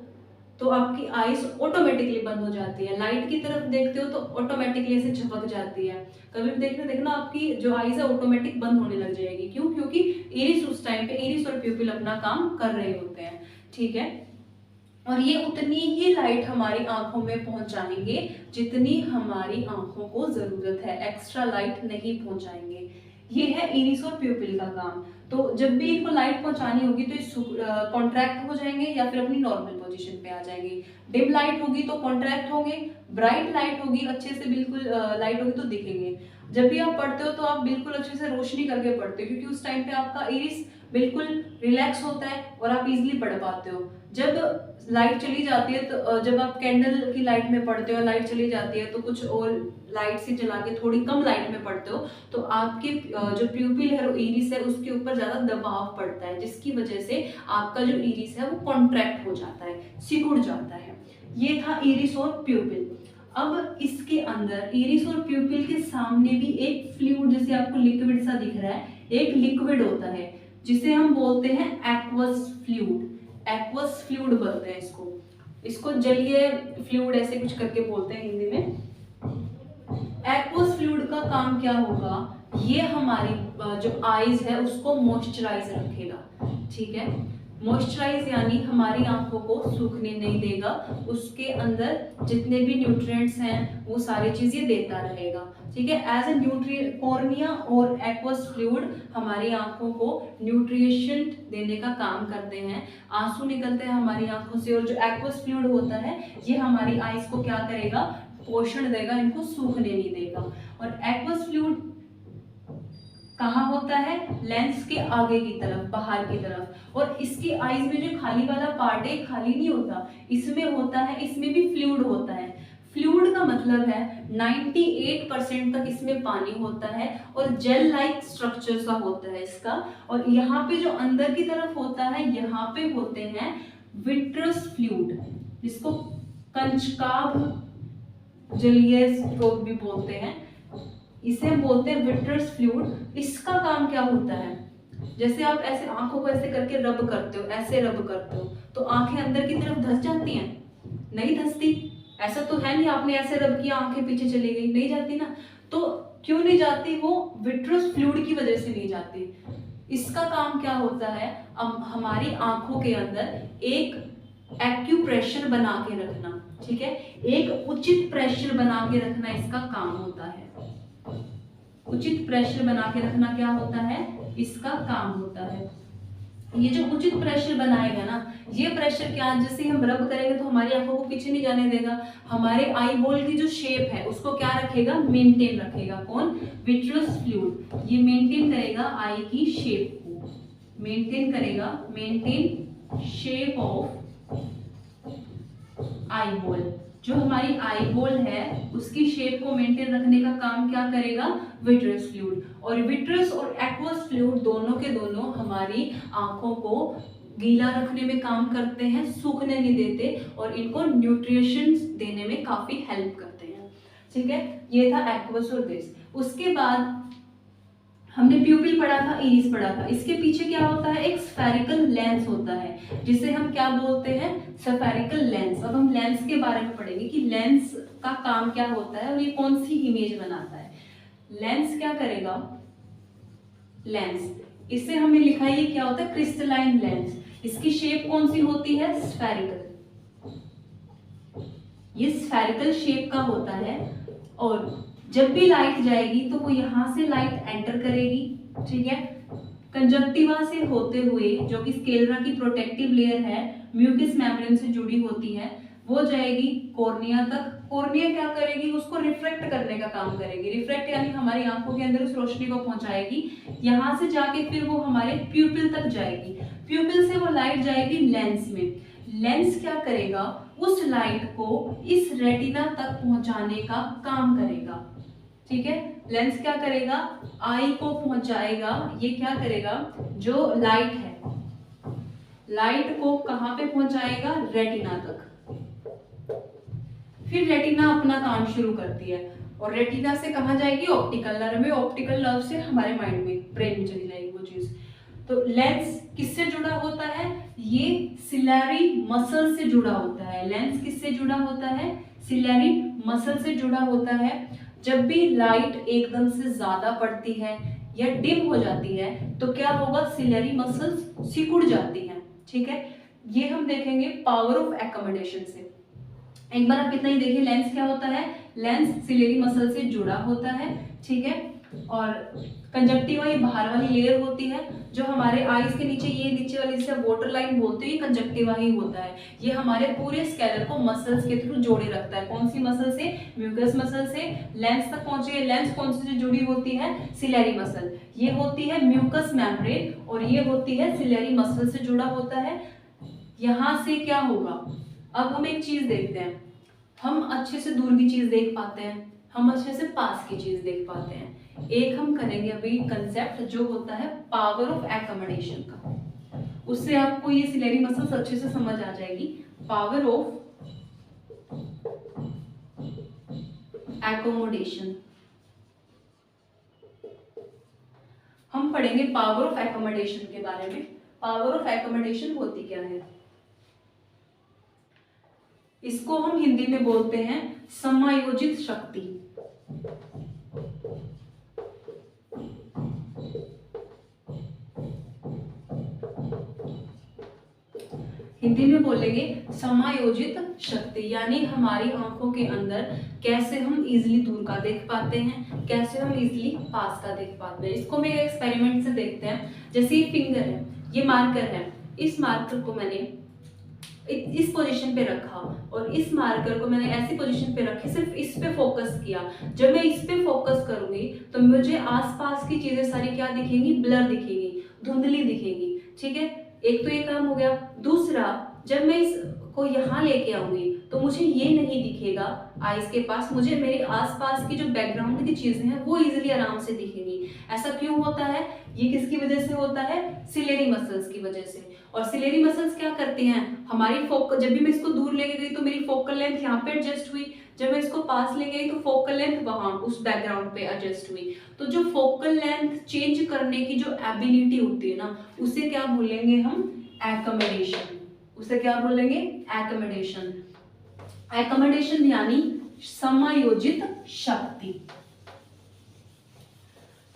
तो आपकी आईज ऑटोमेटिकली बंद हो जाती है, लाइट की तरफ देखते हो तो ऑटोमेटिकली ऐसे झपक जाती है। कभी भी देखना आपकी जो आईज है ऑटोमेटिक बंद होने लग जाएगी। क्यों? क्योंकि इरिस उस टाइम पे, इरिस और प्यूपिल अपना काम कर रहे होते हैं। ठीक है, और ये उतनी ही लाइट हमारी आंखों में पहुंचाएंगे जितनी हमारी आंखों को जरूरत है, एक्स्ट्रा लाइट नहीं पहुंचाएंगे। ये है इरिस और प्यूपिल का काम। तो जब भी इनको लाइट पहुंचानी होगी तो इस कॉन्ट्रैक्ट हो जाएंगे या फिर अपनी नॉर्मल पोजीशन पे आ जाएंगे। डिम लाइट होगी तो कॉन्ट्रैक्ट होंगे, ब्राइट लाइट होगी, अच्छे से बिल्कुल लाइट होगी तो दिखेंगे। जब भी आप पढ़ते हो तो आप बिल्कुल अच्छे से रोशनी करके पढ़ते हो, क्योंकि उस टाइम पे आपका इरिस बिल्कुल रिलैक्स होता है और आप इजीली पढ़ पाते हो। जब लाइट चली जाती है तो जब आप कैंडल की लाइट में पढ़ते हो, लाइट चली जाती है तो कुछ और लाइट से जला के थोड़ी कम लाइट में पढ़ते हो तो आपके जो प्यूपिल है, इरिस है, उसके ऊपर ज्यादा दबाव पड़ता है, जिसकी वजह से आपका जो इरिस है वो कॉन्ट्रैक्ट हो जाता है, सिकुड़ जाता है। ये था इरिस और प्यूपिल। अब इसके अंदर इरिस और प्यूपिल के सामने भी एक फ्लूइड, जैसे आपको लिक्विड सा दिख रहा है, एक लिक्विड होता है जिसे हम बोलते हैं एक्वस फ्लूइड। एक्वस फ्लूइड बोलते हैं इसको जलीय फ्लूइड ऐसे कुछ करके बोलते हैं हिंदी में। एक्वस फ्लूइड का काम क्या होगा? ये हमारी जो आईज है उसको मॉइस्चराइज रखेगा। ठीक है, मॉइस्चराइज यानी हमारी आंखों को सूखने नहीं देगा, उसके अंदर जितने भी न्यूट्रिएंट्स हैं वो सारी चीजें देता रहेगा। ठीक है, एज ए न्यूट्रिएंट, कॉर्निया और एक्वस फ्लूइड हमारी आंखों को न्यूट्रिशन देने का काम करते हैं। आंसू निकलते हैं हमारी आंखों से और जो एक्वस फ्लूइड होता है ये हमारी आईज को क्या करेगा? पोषण देगा, इनको सूखने नहीं देगा। और एक्वस फ्लूइड कहाँ होता है? लेंस के आगे की तरफ, बाहर की तरफ। और इसकी आईज में जो खाली वाला पार्ट है खाली नहीं होता, इसमें होता है, इसमें भी फ्लूइड होता है। फ्लूइड का मतलब है 98% तक इसमें पानी होता है और जेल लाइक स्ट्रक्चर सा होता है इसका। और यहाँ पे जो अंदर की तरफ होता है, यहाँ पे होते हैं विट्रस फ्लूइड, जिसको कंचकाभ जलीय स्रोत भी बोलते हैं। इसे हम बोलते हैं विट्रस फ्लूइड। इसका काम क्या होता है? जैसे आप ऐसे आंखों को ऐसे करके रब करते हो, ऐसे रब करते हो तो आंखें अंदर की तरफ धंस जाती हैं? नहीं धंसती। ऐसा तो है नहीं आपने ऐसे रब किया आंखें पीछे चली गई, नहीं जाती ना। तो क्यों नहीं जाती? वो विट्रस फ्लूइड की वजह से नहीं जाती। इसका काम क्या होता है? हमारी आंखों के अंदर एक एक्यूप्रेशर बना के रखना। ठीक है, एक उचित प्रेशर बना के रखना इसका काम होता है। उचित प्रेशर बना के रखना क्या होता है? इसका काम होता है। ये जो उचित प्रेशर बनाएगा ना, ये प्रेशर क्या, जैसे हम रब करेंगे तो हमारी आंखों को पीछे नहीं जाने देगा, हमारे आई बॉल की जो शेप है उसको क्या रखेगा? मेंटेन रखेगा। कौन? Vitreous fluid. ये मेंटेन करेगा आई की शेप को, मेंटेन करेगा, maintain shape of eye ball. जो हमारी आई बॉल है उसकी शेप को मेंटेन रखने का काम क्या करेगा? Vitreous fluid. और विट्रस और एक्वस फ्लूइड दोनों के दोनों हमारी आंखों को गीला रखने में काम करते हैं, सूखने नहीं देते और इनको न्यूट्रिशंस देने में काफी हेल्प करते हैं। ठीक है, ये था एक्वस और दिस। उसके बाद हमने प्यूपिल पढ़ा था, इरिस पढ़ा था। इसके पीछे क्या होता है? एक स्फेरिकल लेंस होता है जिसे हम क्या बोलते हैं? Spherical lens. अब हम लेंस के बारे में पढ़ेंगे कि लेंस का काम क्या होता है और ये कौन सी इमेज बनाता है। लेंस क्या करेगा? लेंस, इसे हमें लिखाइए क्या होता है? Crystalline lens. इसकी शेप कौन सी होती है? स्फेरिकल। ये स्फेरिकल शेप का होता है और जब भी लाइट जाएगी तो वो यहाँ से लाइट एंटर करेगी। ठीक है, कंजक्टिवा से होते हुए, जो कि स्क्लेरा की प्रोटेक्टिव लेयर है, म्यूकस मेम्ब्रेन से जुड़ी होती है, वो जाएगी कॉर्निया तक। कॉर्निया क्या करेगी? उसको रिफ्रैक्ट करने का काम करेगी। रिफ्रैक्ट यानी हमारी आंखों के अंदर उस रोशनी को पहुंचाएगी। यहाँ से जाके फिर वो हमारे प्यूपिल तक जाएगी। प्यूपिल से वो लाइट जाएगी लेंस में। लेंस क्या करेगा? उस लाइट को इस रेटिना तक पहुंचाने का काम करेगा। ठीक है। लेंस क्या करेगा, आई को पहुंचाएगा, ये क्या करेगा, जो लाइट है, लाइट को कहां पे पहुंचाएगा, रेटिना तक। फिर रेटिना अपना काम शुरू करती है और रेटिना से कहां जाएगी, ऑप्टिकल नर्व में, ऑप्टिकल नर्व से हमारे माइंड में, ब्रेन में चली जाएगी वो चीज। तो लेंस किससे जुड़ा होता है, ये सिलेरी मसल से जुड़ा होता है। लेंस किससे जुड़ा होता है, सिलेरी मसल से जुड़ा होता है। जब भी लाइट एकदम से ज्यादा पड़ती है या डिम हो जाती है तो क्या होगा, सिलेरी मसल्स सिकुड़ जाती हैं। ठीक है, ये हम देखेंगे पावर ऑफ एकोमोडेशन से। एक बार आप इतना ही देखिए, लेंस क्या होता है, लेंस सिलेरी मसल से जुड़ा होता है। ठीक है, और कंजक्टिवा ये बाहर वाली लेयर होती है जो हमारे आईज के नीचे, ये नीचे वाली जिसे वाटर लाइन बोलते हैं, ये कंजक्टिवा ही होता है। ये हमारे पूरे स्कैलर को मसल्स के थ्रू जोड़े रखता है। कौन सी मसल से, म्यूकस मसल से लेंस तक पहुंचे। लेंस कौन सी से जुड़ी होती है, सिलेरी मसल। ये होती है म्यूकस मेम्ब्रेन और ये होती है सिलेरी मसल से जुड़ा होता है। यहां से क्या होगा, अब हम एक चीज देखते हैं, हम अच्छे से दूर की चीज देख पाते हैं, हम अच्छे से पास की चीज देख पाते हैं। एक हम करेंगे अभी कंसेप्ट जो होता है पावर ऑफ एकोमोडेशन का, उससे आपको ये सिलेरी मसल्स अच्छे से समझ आ जाएगी। पावर ऑफ एकोमोडेशन, हम पढ़ेंगे पावर ऑफ एकोमोडेशन के बारे में। पावर ऑफ एकोमोडेशन होती क्या है, इसको हम हिंदी में बोलते हैं समायोजित शक्ति। हिंदी में बोलेंगे समायोजित शक्ति, यानी हमारी आंखों के अंदर कैसे हम इजीली दूर का देख पाते हैं, कैसे हम इजीली पास का देख पाते हैं। इसको मैं एक्सपेरिमेंट से देखते हैं। जैसे ये फिंगर है, ये मार्कर है, इस मार्कर को मैंने इस पोजीशन पे रखा और इस मार्कर को मैंने ऐसी पोजीशन पे रखी, सिर्फ इस पे फोकस किया। जब मैं इस पे फोकस करूंगी तो मुझे आसपास की चीजें सारी क्या दिखेंगी, ब्लर दिखेंगी, धुंधली दिखेंगी। ठीक है, एक तो ये काम हो गया। दूसरा, जब मैं इसको यहाँ लेके आऊंगी तो मुझे ये नहीं दिखेगा आईज के पास, मुझे मेरे आसपास की जो बैकग्राउंड की चीजें हैं वो इजीली आराम से दिखेंगी। ऐसा क्यों होता है, ये किसकी वजह से होता है, सिलेरी मसल्स की वजह से। और सिलेरी मसल्स क्या करती हैं, हमारी फोकल, जब भी मैं इसको दूर लेके गई तो मेरी फोकल लेंथ यहाँ पे एडजस्ट हुई, जब मैं इसको पास ले गई तो फोकल लेंथ वहां उस बैकग्राउंड पे एडजस्ट हुई। तो जो फोकल लेंथ चेंज करने की जो एबिलिटी होती है ना, उसे क्या बोलेंगे हम, एकोमोडेशन। उसे क्या बोलेंगे, एकोमोडेशन। एकोमोडेशन यानी समायोजित शक्ति।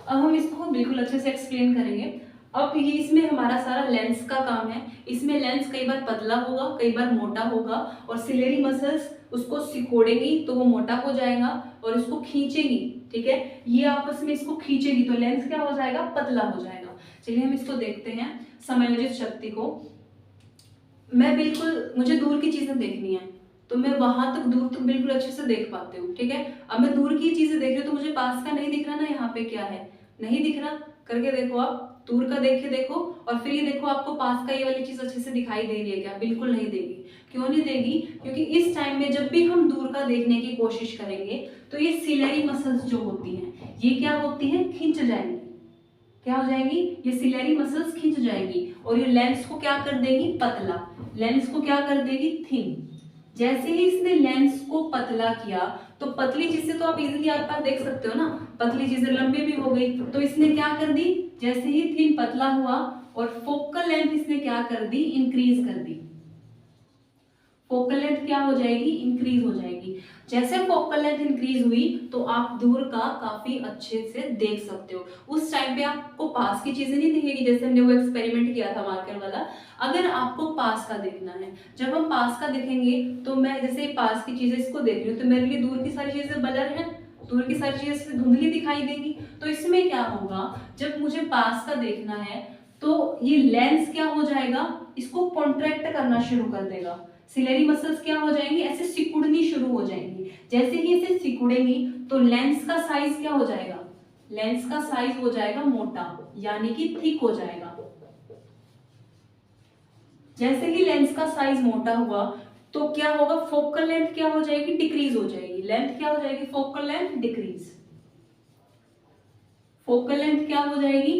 अब हम इसको बिल्कुल अच्छे से एक्सप्लेन करेंगे। अब ये इसमें हमारा सारा लेंस का काम है। इसमें लेंस कई बार पतला होगा, कई बार मोटा होगा, और सिलेरी मसल्स उसको सिकोड़ेंगी तो वो मोटा हो जाएगा और इसको खींचेगी। ठीक है, ये आपस में इसको खींचेगी तो लेंस क्या हो जाएगा, पतला हो जाएगा। चलिए हम इसको देखते हैं समायोजित शक्ति को। मैं बिल्कुल, मुझे दूर की चीजें देखनी है तो मैं वहां तक, दूर तक बिल्कुल अच्छे से देख पाती हूँ। ठीक है, अब मैं दूर की चीजें देख रही हूँ तो मुझे पास का नहीं दिख रहा ना, यहाँ पे क्या है, नहीं दिख रहा। करके देखो, आप दूर का देख के देखो और फिर ये देखो आपको पास का ये वाली चीज अच्छे से दिखाई दे रही है क्या, बिल्कुल नहीं देगी। क्यों नहीं देगी, क्योंकि इस टाइम में जब भी हम दूर का देखने की कोशिश करेंगे तो ये सिलेरी मसल्स जो होती हैं ये क्या होती हैं, खिंच जाएंगी। क्या हो जाएंगी, ये सिलेरी मसल्स खिंच जाएंगी और ये लेंस को क्या कर देगी, पतला, लेंस को क्या कर देगी, थिन। जैसे ही इसने लेंस को पतला किया तो पतली चीज से तो आप इजीली आर पार देख सकते हो ना, पतली चीजें लंबी भी हो गई, तो इसने क्या कर दी, जैसे ही थिन पतला हुआ और फोकल लेंथ इसने क्या कर दी, इंक्रीज कर दी। फोकल लेंथ क्या हो जाएगी, इंक्रीज हो जाएगी। जैसे फोकल लेंथ इंक्रीज हुई तो आप दूर का काफी अच्छे से देख सकते हो। उस टाइम पे आपको पास की चीजें नहीं दिखेगी, जैसे हमने वो एक्सपेरिमेंट किया था मार्कर वाला। अगर आपको पास का देखना है, जब हम पास का देखेंगे तो मैं जैसे पास की चीजें इसको देख रही हूँ तो मेरे लिए दूर की सारी चीजें ब्लर है, दूर की सारी चीजें धुंधली दिखाई देगी। तो इसमें क्या होगा, जब मुझे पास का देखना है तो ये लेंस क्या हो जाएगा, इसको कॉन्ट्रैक्ट करना शुरू कर देगा। सिलेरी मसल्स क्या हो जाएंगी, ऐसे सिकुड़नी शुरू हो जाएंगी। जैसे ही इसे सिकुड़ेंगी तो लेंस का साइज क्या हो जाएगा, लेंस का साइज हो जाएगा मोटा, यानी कि थिक हो जाएगा। जैसे ही लेंस का साइज मोटा हुआ तो क्या होगा, फोकल लेंथ क्या हो जाएगी, डिक्रीज हो जाएगी। लेंथ क्या हो जाएगी, focal length decrease. Focal length क्या हो जाएगी,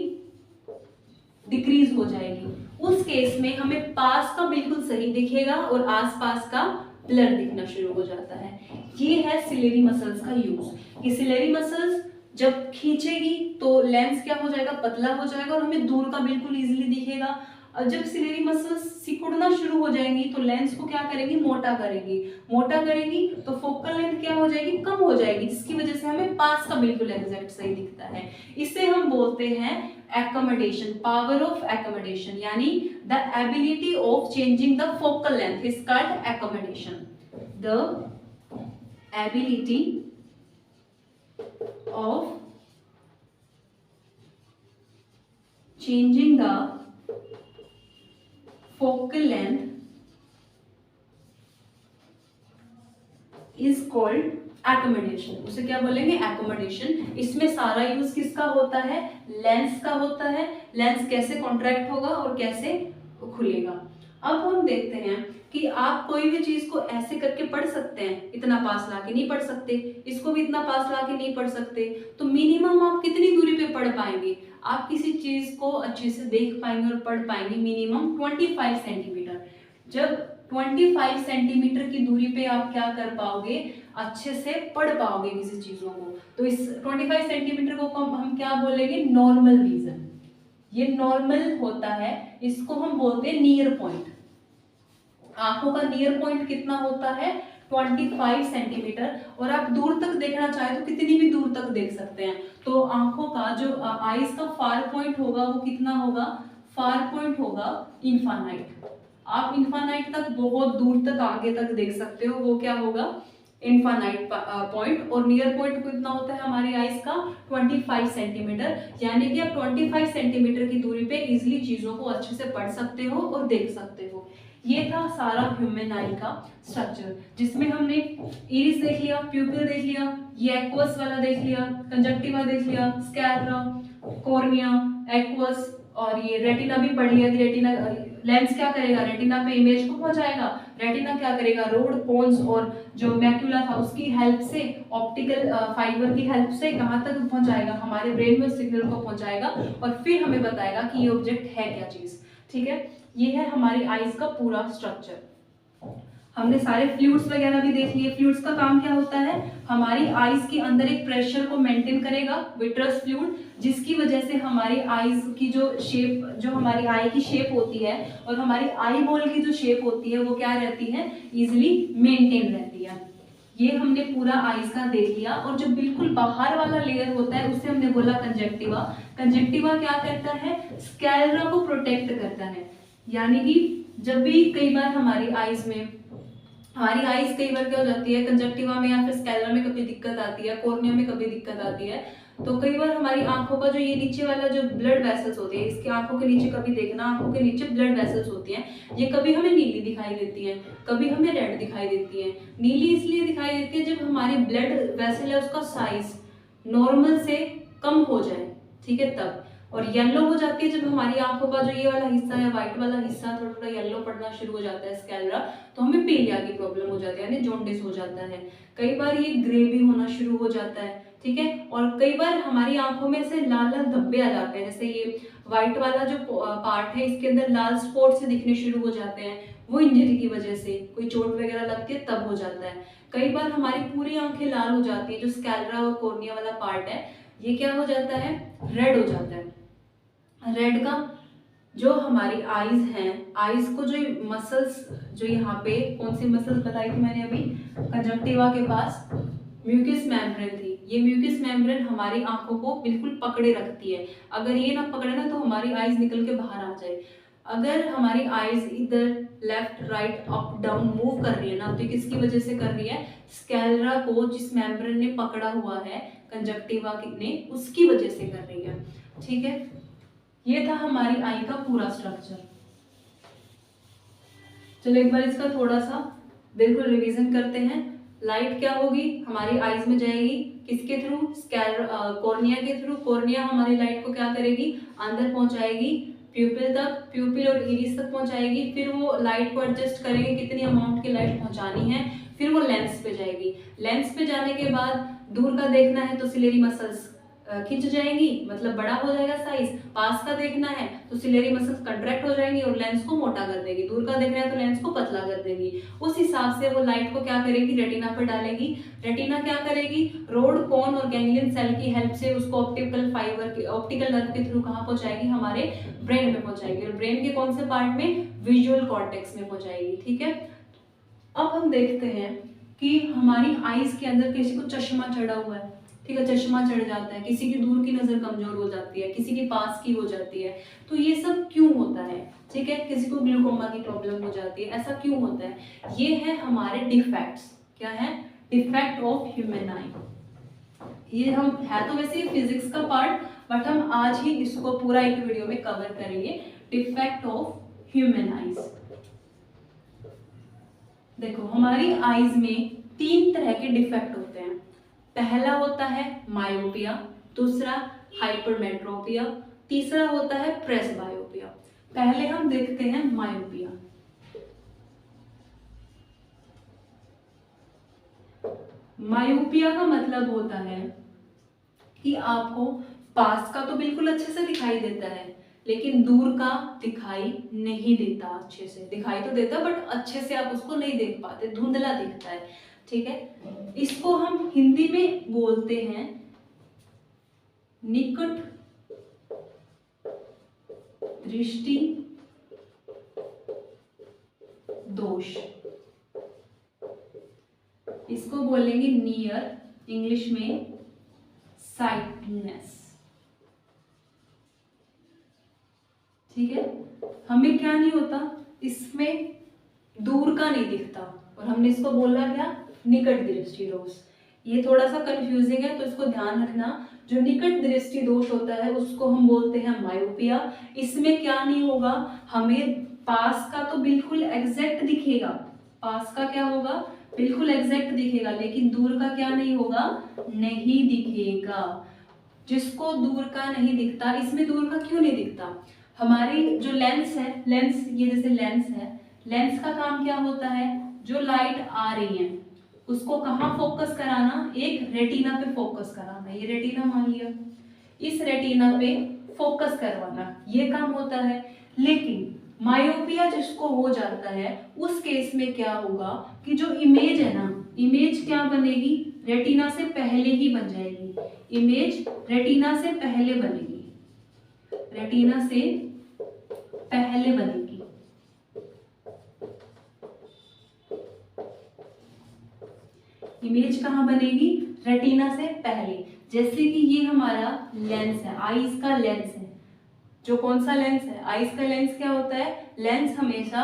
डिक्रीज हो जाएगी। उस केस में हमें पास का बिल्कुल सही दिखेगा और आसपास का ब्लर दिखना शुरू हो जाता है। ये है सिलेरी मसल्स का यूज, कि सिलेरी मसल्स जब खींचेगी तो लेंस क्या हो जाएगा, पतला हो जाएगा और हमें दूर का बिल्कुल इजीली दिखेगा। और जब सिलेरी मसल्स सिकुड़ना शुरू हो जाएंगी तो लेंस को क्या करेंगी, मोटा करेंगी। मोटा करेंगी तो फोकल लेंथ क्या हो जाएगी, कम हो जाएगी, जिसकी वजह से हमें पास का बिल्कुल एग्जैक्ट सही दिखता है। इसे हम बोलते हैं accommodation, power of accommodation, यानी the ability of changing the focal length is called accommodation. The ability of changing the focal length is called accommodation. उसे क्या बोलेंगे, accommodation. इसमें सारा यूज किसका होता है, लेंस का होता है। लेंस कैसे कॉन्ट्रैक्ट होगा और कैसे खुलेगा। अब हम देखते हैं कि आप कोई भी चीज को ऐसे करके पढ़ सकते हैं, इतना पास लाके नहीं पढ़ सकते, इसको भी इतना पास लाके नहीं पढ़ सकते, तो मिनिमम आप कितनी दूरी पे पढ़ पाएंगे, आप किसी चीज को अच्छे से देख पाएंगे और पढ़ पाएंगे मिनिमम 25 सेंटीमीटर। जब 25 सेंटीमीटर की दूरी पे आप क्या कर पाओगे, अच्छे से पढ़ पाओगे किसी चीजों को। तो इस 25 सेंटीमीटर को हम क्या बोलेंगे, नॉर्मल विजन। ये नॉर्मल होता है, इसको हम बोलते हैं नियर पॉइंट। आंखों का नियर पॉइंट कितना होता है, 25 सेंटीमीटर। और आप दूर तक देखना चाहे तो कितनी भी दूर तक देख सकते हैं। तो आंखों का जो आईज का फार पॉइंट होगा वो कितना होगा, फार पॉइंट होगा इनफाइनाइट। आप इनफाइनाइट तक, बहुत दूर तक आगे तक देख सकते हो, वो क्या होगा, इनफाइनाइट पॉइंट। और नियर पॉइंट कितना होता है हमारी आईज का, 25 सेंटीमीटर। यानी कि आप 25 सेंटीमीटर की दूरी पे इजिली चीजों को अच्छे से पढ़ सकते हो और देख सकते हो। ये था सारा ह्यूमन आई का स्ट्रक्चर, जिसमें हमने इरिस देख लिया, प्यूपिल देख लिया, ये एक्वस वाला देख लिया, कंजक्टिवा देख लिया, स्क्लेरा, कॉर्निया, एक्वस, और ये रेटिना भी पढ़ लिया कि रेटिना लेंस क्या करेगा, रेटिना पे इमेज को पहुंचाएगा। रेटिना क्या करेगा, रोड, कोन्स और जो मैक्यूला था उसकी हेल्प से, ऑप्टिकल फाइबर की हेल्प से कहाँ तक पहुंचाएगा, हमारे ब्रेन में सिग्नल को पहुंचाएगा और फिर हमें बताएगा कि ये ऑब्जेक्ट है क्या चीज। ठीक है, ये है हमारी आईज का पूरा स्ट्रक्चर। हमने सारे फ्लूइड्स वगैरह भी देख लिए। फ्लूइड्स का काम क्या होता है, हमारी आईज के अंदर एक प्रेशर को मेंटेन करेगा, विट्रस फ्लूइड, जिसकी वजह से हमारी आईज की जो शेप, जो हमारी आई की शेप होती है और हमारी आई बॉल की जो शेप होती है वो क्या रहती है, इजिली मेंटेन रहती है। ये हमने पूरा आईज का देख लिया। और जो बिल्कुल बाहर वाला लेयर होता है उसे हमने बोला कंजक्टिवा। कंजक्टिवा क्या करता है, स्क्लेरा को प्रोटेक्ट करता है। यानी कि जब भी कई बार हमारी आईज कई बार क्या हो जाती है, कंजक्टिवा में या फिर स्क्लेरा में कभी दिक्कत आती है, कॉर्निया में कभी दिक्कत आती है, तो कई बार हमारी आंखों का जो ये नीचे वाला जो ब्लड वेसल्स होते हैं, इसके आंखों के नीचे कभी देखना, आंखों के नीचे ब्लड वेसल्स होती हैं, ये कभी हमें नीली दिखाई देती हैं, कभी हमें रेड दिखाई देती हैं। नीली इसलिए दिखाई देती है जब हमारी ब्लड वेसल है उसका साइज नॉर्मल से कम हो जाए, ठीक है, तब। और येलो हो जाती है जब हमारी आंखों का जो ये वाला हिस्सा है, व्हाइट वाला हिस्सा थोड़ा थोड़ा येलो पड़ना शुरू हो जाता है, स्क्लेरा, तो हमें पीलिया की प्रॉब्लम हो जाती है, यानी जॉन्डिस हो जाता है। कई बार ये ग्रे भी होना शुरू हो जाता है, ठीक है। और कई बार हमारी आंखों में से लाल लाल धब्बे आ जाते हैं, जैसे ये व्हाइट वाला जो पार्ट है इसके अंदर लाल स्पॉट से दिखने शुरू हो जाते हैं, वो इंजरी की वजह से, कोई चोट वगैरह लगती है तब हो जाता है। कई बार हमारी पूरी आंखें लाल हो जाती है, जो स्क्लेरा और कॉर्निया वाला पार्ट है ये क्या हो जाता है, रेड हो जाता है। रेड का जो हमारी आईज हैं, आईज को जो मसल्स, जो यहाँ पे कौन सी मसल्स बताई थी मैंने अभी, कंजक्टिवा के पास म्यूकस मेम्ब्रेन थी, ये म्यूकस मेम्ब्रेन हमारी आंखों को बिल्कुल पकड़े रखती है। अगर ये ना पकड़े ना तो हमारी आईज निकल के बाहर आ जाए। अगर हमारी आईज इधर left right up down move कर रही है ना, तो किसकी वजह से कर रही है, स्क्लेरा को जिस मेम्ब्रेन ने पकड़ा हुआ है कंजक्टिवा ने, उसकी वजह से कर रही है। ठीक है, ये था हमारी आई का पूरा स्ट्रक्चर। चलो एक बार इसका थोड़ा सा बिल्कुल रिवीजन करते हैं। लाइट क्या होगी, हमारी आईज में जाएगी, किसके थ्रू, कॉर्निया के थ्रू। कॉर्निया हमारी लाइट को क्या करेगी, अंदर पहुंचाएगी प्यूपिल तक, प्यूपिल और इरिस तक पहुंचाएगी। फिर वो लाइट को एडजस्ट करेगी कितनी अमाउंट की लाइट पहुंचानी है, फिर वो लेंस पे जाएगी। लेंस पे जाने के बाद दूर का देखना है तो सिलेरी मसल्स खिंच जाएंगी, मतलब बड़ा हो जाएगा साइज। पास का देखना है तो सिलेरी मसल्स कंट्रैक्ट हो जाएंगी और लेंस को मोटा कर देगी। दूर का देखना है तो लेंस को पतला कर देगी। उस हिसाब से वो लाइट को क्या करेगी, रेटिना पर डालेगी। रेटिना क्या करेगी, रोड, कोन और गैंग्लियन सेल की हेल्प से उसको ऑप्टिकल नर्व के थ्रू कहाँ पहुंचाएगी, हमारे ब्रेन में पहुंचाएगी। और ब्रेन के कौन से पार्ट में, विजुअल कॉर्टेक्स में पहुंचाएगी। ठीक है, अब हम देखते हैं कि हमारी आईज के अंदर किसी को चश्मा चढ़ा हुआ है, ठीक है, चश्मा चढ़ जाता है, किसी की दूर की नजर कमजोर हो जाती है, किसी की पास की हो जाती है। तो ये सब क्यों होता है, ठीक है, किसी को ग्लूकोमा की प्रॉब्लम हो जाती है, ऐसा क्यों होता है? ये है हमारे डिफेक्ट्स। क्या है, डिफेक्ट ऑफ ह्यूमन आई। ये हम है तो वैसे फिजिक्स का पार्ट, बट हम आज ही इसको पूरा एक वीडियो में कवर करेंगे, डिफेक्ट ऑफ ह्यूमन आईज। देखो, हमारी आईज में 3 तरह के डिफेक्ट होते हैं। पहला होता है मायोपिया, दूसरा हाइपरमेट्रोपिया, तीसरा होता है प्रेसबायोपिया। पहले हम देखते हैं मायोपिया। मायोपिया का मतलब होता है कि आपको पास का तो बिल्कुल अच्छे से दिखाई देता है, लेकिन दूर का दिखाई नहीं देता। अच्छे से दिखाई तो देता बट अच्छे से आप उसको नहीं देख पाते, धुंधला दिखता है। ठीक है, इसको हम हिंदी में बोलते हैं निकट दृष्टि दोष। इसको बोलेंगे नियर, इंग्लिश में साइटनेस। ठीक है, हमें क्या नहीं होता, इसमें दूर का नहीं दिखता, और हमने इसको बोला क्या, निकट दृष्टि दोष। ये थोड़ा सा कंफ्यूजिंग है, तो इसको ध्यान रखना। जो निकट दृष्टि दोष होता है उसको हम बोलते हैं मायोपिया। इसमें क्या नहीं होगा, हमें पास का तो बिल्कुल एग्जैक्ट दिखेगा, पास का क्या होगा, बिल्कुल एग्जैक्ट दिखेगा, लेकिन दूर का क्या नहीं होगा, नहीं दिखेगा। जिसको दूर का नहीं दिखता, इसमें दूर का क्यों नहीं दिखता, हमारी जो लेंस है, लेंस, ये जैसे लेंस है, लेंस का काम क्या होता है, जो लाइट आ रही है उसको कहाँ फोकस कराना, एक रेटिना पे फोकस कराना। ये रेटिना मान लिया, इस रेटिना पे फोकस करवाना, ये काम होता है। लेकिन मायोपिया जिसको हो जाता है, उस केस में क्या होगा कि जो इमेज है ना, इमेज क्या बनेगी, रेटिना से पहले ही बन जाएगी। इमेज रेटिना से पहले बनेगी, रेटिना से पहले बनेगी। इमेज कहाँ बनेगी, रेटिना से पहले। जैसे कि ये हमारा लेंस है, आईज का लेंस है, जो कौन सा लेंस है, आईज का लेंस क्या होता है, लेंस हमेशा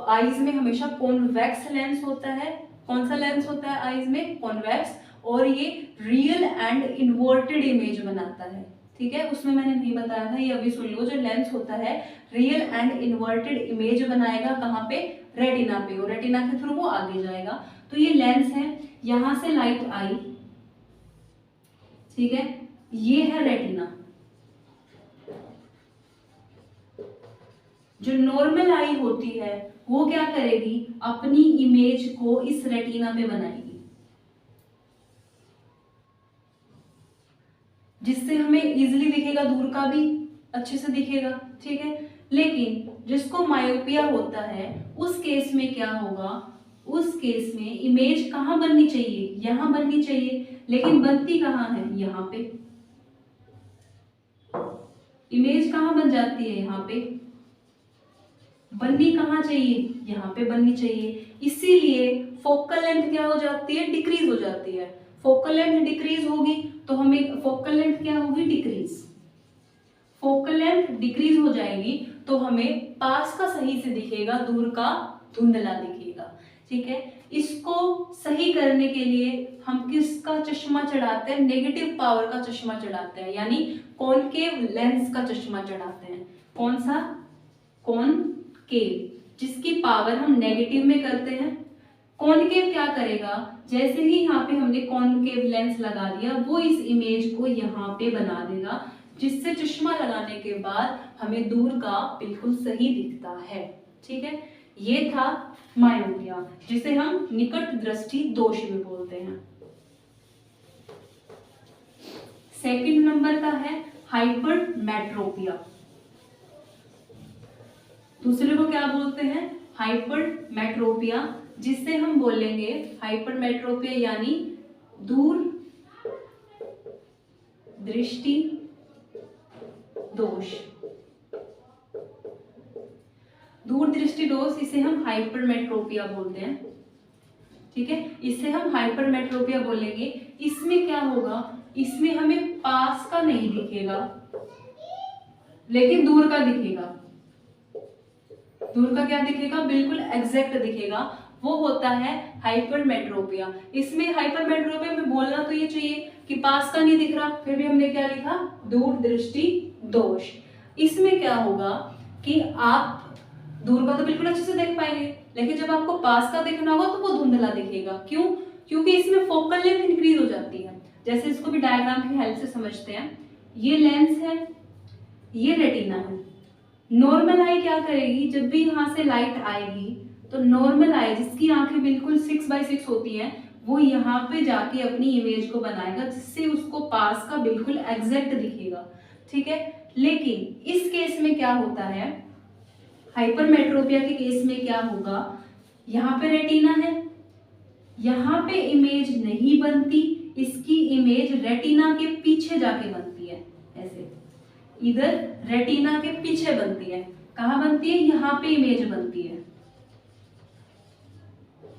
आईज में हमेशा कॉन्वेक्स लेंस होता है। कौन सा लेंस होता है आईज में, कॉन्वेक्स, और ये रियल एंड इन्वर्टेड इमेज बनाता है। ठीक है, उसमें मैंने नहीं बताया था, ये अभी सुन लो। जो लेंस होता है रियल एंड इन्वर्टेड इमेज बनाएगा, कहाँ पे, रेटिना पे, और रेटिना के थ्रू वो आगे जाएगा। तो ये लेंस है, यहां से लाइट आई, ठीक है, ये है रेटिना। जो नॉर्मल आई होती है वो क्या करेगी, अपनी इमेज को इस रेटिना पे बनाएगी, जिससे हमें इजीली दिखेगा, दूर का भी अच्छे से दिखेगा। ठीक है, लेकिन जिसको मायोपिया होता है उस केस में क्या होगा, उस केस में इमेज कहाँ बननी चाहिए, यहां बननी चाहिए, लेकिन बनती कहाँ है, यहाँ पे। इमेज कहाँ बन जाती है, यहाँ पे। बननी कहाँ चाहिए, यहाँ पे बननी चाहिए। इसीलिए फोकल लेंथ क्या हो जाती है, डिक्रीज हो जाती है। फोकल लेंथ डिक्रीज होगी तो हमें फोकल लेंथ क्या होगी, डिक्रीज। फोकल लेंथ डिक्रीज हो जाएगी तो हमें पास का सही से दिखेगा, दूर का धुंधला दिखेगा। ठीक है, इसको सही करने के लिए हम किसका चश्मा चढ़ाते हैं, नेगेटिव पावर का चश्मा चढ़ाते हैं, यानी कॉनकेव लेंस का चश्मा चढ़ाते हैं। कौन सा, कॉनकेव, जिसकी पावर हम नेगेटिव में करते हैं। कॉनकेव क्या करेगा, जैसे ही यहाँ पे हमने कॉनकेव लेंस लगा दिया, वो इस इमेज को यहाँ पे बना देगा, जिससे चश्मा लगाने के बाद हमें दूर का बिल्कुल सही दिखता है। ठीक है, ये था मायोपिया, जिसे हम निकट दृष्टि दोष भी बोलते हैं। सेकंड नंबर का है हाइपरमेट्रोपिया। दूसरे को क्या बोलते हैं? हाइपरमेट्रोपिया, जिससे हम बोलेंगे हाइपरमेट्रोपिया यानी दूर दृष्टि दोष। दूर दृष्टि दोष, इसे हम हाइपरमेट्रोपिया बोलते हैं। ठीक है, इसे हम हाइपरमेट्रोपिया बोलेंगे। इसमें क्या होगा? इसमें हमें पास का नहीं दिखेगा लेकिन दूर का दिखेगा। दूर का क्या दिखेगा? बिल्कुल एग्जैक्ट दिखेगा। वो होता है हाइपरमेट्रोपिया। इसमें हाइपरमेट्रोपिया में बोलना तो ये चाहिए कि पास का नहीं दिख रहा, फिर भी हमने क्या लिखा? दूर दृष्टि दोष। इसमें क्या होगा कि आप दूर का तो बिल्कुल अच्छे से देख पाएंगे, लेकिन जब आपको पास का देखना होगा तो वो धुंधला दिखेगा। क्यों? क्योंकि इसमें फोकल लेंथ इंक्रीज हो जाती है। जैसे इसको भी डायग्राम की हेल्प से समझते हैं। ये लेंस है, ये रेटिना है। नॉर्मल आई क्या करेगी? जब भी यहाँ से लाइट आएगी तो नॉर्मल आई, जिसकी आंखें बिल्कुल 6/6 होती हैं, वो यहाँ पे जाके अपनी इमेज को बनाएगा, जिससे उसको पास का बिल्कुल एग्जैक्ट दिखेगा। ठीक है, लेकिन इस केस में क्या होता है? हाइपरमेट्रोपिया के केस में क्या होगा? यहाँ पे रेटिना है, यहाँ पे इमेज नहीं बनती, इसकी इमेज रेटिना के पीछे जाके बनती है। ऐसे इधर रेटिना के पीछे बनती है। कहाँ बनती है? यहाँ पे इमेज बनती है।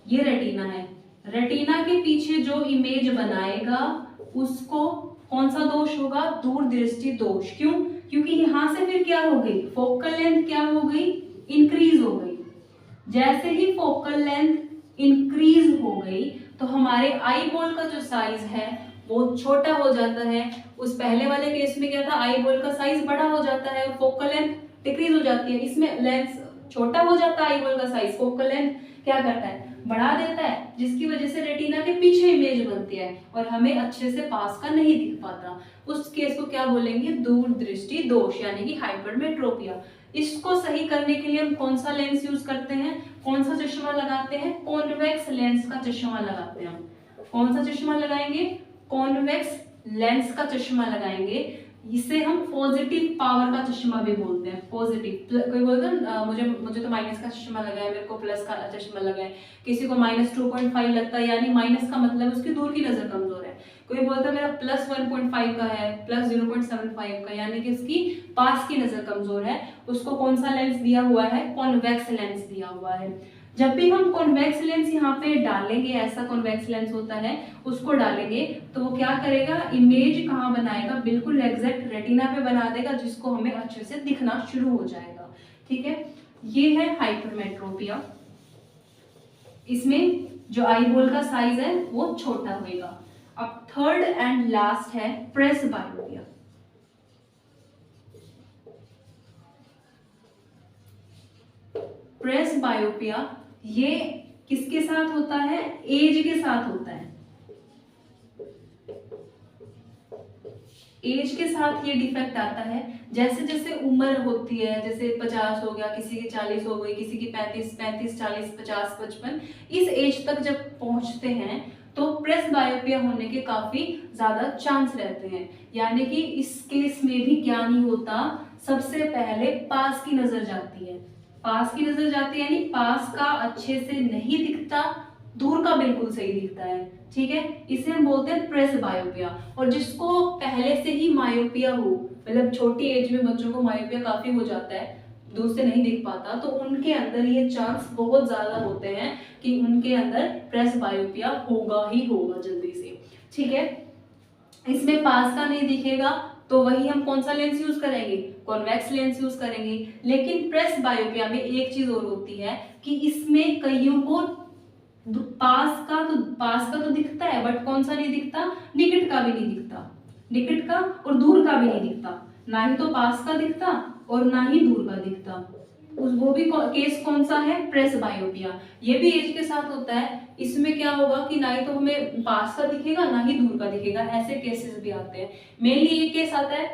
ये रेटिना है, रेटिना के पीछे जो इमेज बनाएगा उसको कौन सा दोष होगा? दूर दृष्टि दोष। क्यों? क्योंकि यहां से फिर क्या हो गई? फोकल लेंथ क्या हो गई? इंक्रीज हो गई। जैसे ही फोकल लेंथ इंक्रीज हो गई तो हमारे आई बॉल का जो साइज है वो छोटा हो जाता है। उस पहले वाले केस में क्या था? आई बॉल का साइज बड़ा हो जाता है और फोकल लेंथ डिक्रीज हो जाती है। इसमें लेंस छोटा हो जाता है, आई बॉल का साइज, फोकल लेंथ क्या करता है? बढ़ा देता है, जिसकी वजह से रेटिना के पीछे इमेज बनती है और हमें अच्छे से पास का नहीं दिख पाता। उस केस को क्या बोलेंगे? दूर दृष्टि दोष यानी कि हाइपरमेट्रोपिया। इसको सही करने के लिए हम कौन सा लेंस यूज करते हैं? कौन सा चश्मा लगाते हैं? कॉन्वेक्स लेंस का चश्मा लगाते हैं। कौन सा चश्मा लगाएंगे? कॉन्वेक्स लेंस का चश्मा लगाएंगे। इसे हम पॉजिटिव पावर का चश्मा भी बोलते हैं। पॉजिटिव, कोई बोलता है मुझे तो माइनस का चश्मा लगा है, मेरे को प्लस का चश्मा लगा है। किसी को -2.5 लगता है, यानी माइनस का मतलब उसकी दूर की नजर कमजोर है। कोई बोलता है मेरा +1.5 का है, +0.75 का, यानी कि उसकी पास की नजर कमजोर है। उसको कौन सा लेंस दिया हुआ है? कॉन्वेक्स लेंस दिया हुआ है। जब भी हम कॉन्वेक्स लेंस यहाँ पे डालेंगे, ऐसा कॉन्वेक्स लेंस होता है, उसको डालेंगे तो वो क्या करेगा? इमेज कहाँ बनाएगा? बिल्कुल एग्जैक्ट रेटिना पे बना देगा, जिसको हमें अच्छे से दिखना शुरू हो जाएगा। ठीक है, ये है हाइपरमेट्रोपिया। इसमें जो आई बॉल का साइज है वो छोटा होगा। अब थर्ड एंड लास्ट है प्रेसबायोपिया। प्रेसबायोपिया ये किसके साथ होता है? एज के साथ होता है। एज के साथ ये डिफेक्ट आता है। जैसे जैसे उम्र होती है, जैसे 50 हो गया, किसी की 40 हो गई, किसी की 35, 40, 50, 55, इस एज तक जब पहुंचते हैं तो प्रेसबायोपिया होने के काफी ज्यादा चांस रहते हैं। यानी कि इस केस में भी क्या नहीं होता? सबसे पहले पास की नजर जाती है। पास की नजर जाती है यानी पास का अच्छे से नहीं दिखता, दूर का बिल्कुल सही दिखता है। ठीक है, इसे हम बोलते हैं प्रेसबायोपिया। और जिसको पहले से ही मायोपिया हो, मतलब छोटी एज में बच्चों को मायोपिया काफी हो जाता है, दूर से नहीं दिख पाता, तो उनके अंदर ये चांस बहुत ज्यादा होते हैं कि उनके अंदर प्रेसबायोपिया होगा ही होगा जल्दी से। ठीक है, इसमें पास का नहीं दिखेगा तो वही हम कौन सा लेंस यूज करेंगे? कॉन्वेक्स लेंस यूज करेंगे। लेकिन प्रेसबायोपिया में एक चीज और होती है कि इसमें कईयों को पास का तो दिखता है, बट कौन सा नहीं दिखता? निकट का भी नहीं दिखता। निकट का और दूर का भी नहीं दिखता। ना ही तो पास का दिखता और ना ही दूर का दिखता। वो भी केस कौन सा है? प्रेसबायोपिया। ये भी एज के साथ होता है। इसमें क्या होगा कि ना ही तो हमें पास का दिखेगा ना ही दूर का दिखेगा। ऐसे केसेस भी आते हैं। मेनली ये केस आता है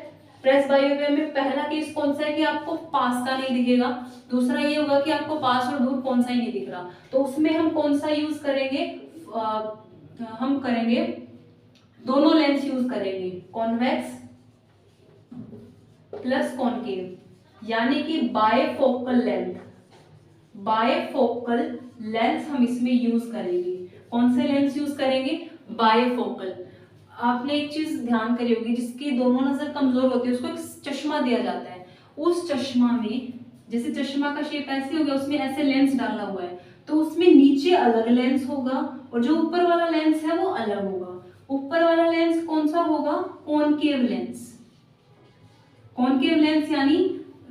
प्रेसबायोपिया में। पहला केस कौन सा है कि आपको पास का नहीं दिखेगा। दूसरा ये होगा कि आपको पास और दूर कौन सा ही नहीं दिख रहा। तो उसमें हम कौन सा यूज करेंगे? हम करेंगे दोनों लेंस यूज करेंगे, कॉन्वेक्स प्लस कॉनकेव, यानी कि बायफोकल लेंथ, बायफोकल लेंस हम इसमें यूज करेंगे। कौन से लेंस यूज करेंगे? बायफोकल। आपने एक चीज ध्यान करी होगी, जिसकी दोनों नजर कमजोर होती है उसको एक चश्मा दिया जाता है। उस चश्मा में, जैसे चश्मा का शेप ऐसे हो गया, उसमें ऐसे लेंस डाला हुआ है, तो उसमें नीचे अलग लेंस होगा और जो ऊपर वाला लेंस है वो अलग होगा। ऊपर वाला लेंस कौन सा होगा? Concave lens. कॉनकेव लेंस यानी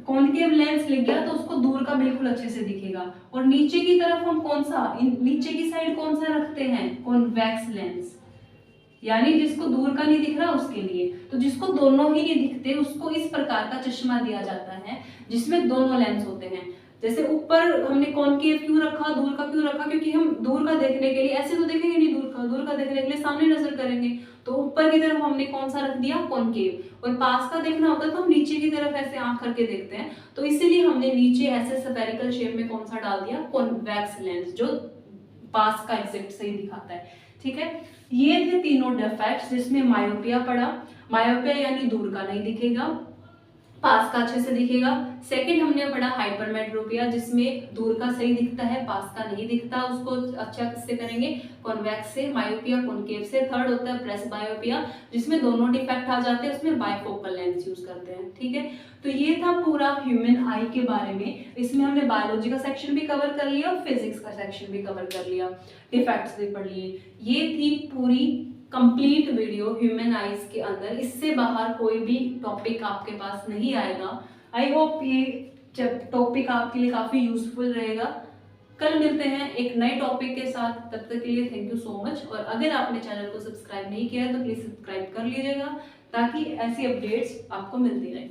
कॉनकेव लेंस लग गया तो उसको दूर का बिल्कुल अच्छे से दिखेगा। और नीचे की तरफ हम कौन सा, नीचे की साइड कौन सा रखते हैं? कॉन्वेक्स लेंस, यानी जिसको दूर का नहीं दिख रहा उसके लिए। तो जिसको दोनों ही नहीं दिखते उसको इस प्रकार का चश्मा दिया जाता है जिसमें दोनों लेंस होते हैं। जैसे ऊपर हमने कॉनकेव क्यों रखा, दूर का क्यों रखा? क्योंकि हम दूर का देखने के लिए ऐसे तो देखेंगे नहीं, दूर का देखने के लिए सामने नजर करेंगे, तो ऊपर की तरफ हमने कौन सा रख दिया? कॉनकेव। और पास का देखना होता है तो हम नीचे की तरफ ऐसे आंख करके देखते हैं, तो इसीलिए हमने नीचे ऐसे स्फेरिकल शेप में कौन सा डाल दिया? कॉन्वेक्स लेंस, जो पास का एग्जैक्ट सही दिखाता है। ठीक है, ये थे तीनों डिफेक्ट्स जिसमें मायोपिया पड़ा। मायोपिया यानी दूर का नहीं दिखेगा, पास का अच्छे से दिखेगा। सेकंड हमने पढ़ा हाइपरमेट्रोपिया, जिसमें दूर का सही दिखता है, पास का नहीं दिखता। उसको अच्छा किससे करेंगे? कॉन्वेक्स से। मायोपिया कॉनकेव से। थर्ड होता है प्रेस बायोपिया, जिसमें दोनों डिफेक्ट आ जाते हैं, उसमें बायफोकल लेंस यूज करते हैं। ठीक है, तो ये था पूरा ह्यूमन आई के बारे में। इसमें हमने बायोलॉजी का सेक्शन भी कवर कर लिया और फिजिक्स का सेक्शन भी कवर कर लिया, डिफेक्ट्स भी पढ़ लिए। ये थी पूरी कंप्लीट वीडियो ह्यूमन आईज के अंदर। इससे बाहर कोई भी टॉपिक आपके पास नहीं आएगा। आई होप ये जब टॉपिक आपके लिए काफी यूजफुल रहेगा। कल मिलते हैं एक नए टॉपिक के साथ, तब तक के लिए थैंक यू सो मच। और अगर आपने चैनल को सब्सक्राइब नहीं किया है तो प्लीज सब्सक्राइब कर लीजिएगा, ताकि ऐसी अपडेट्स आपको मिलती रहे।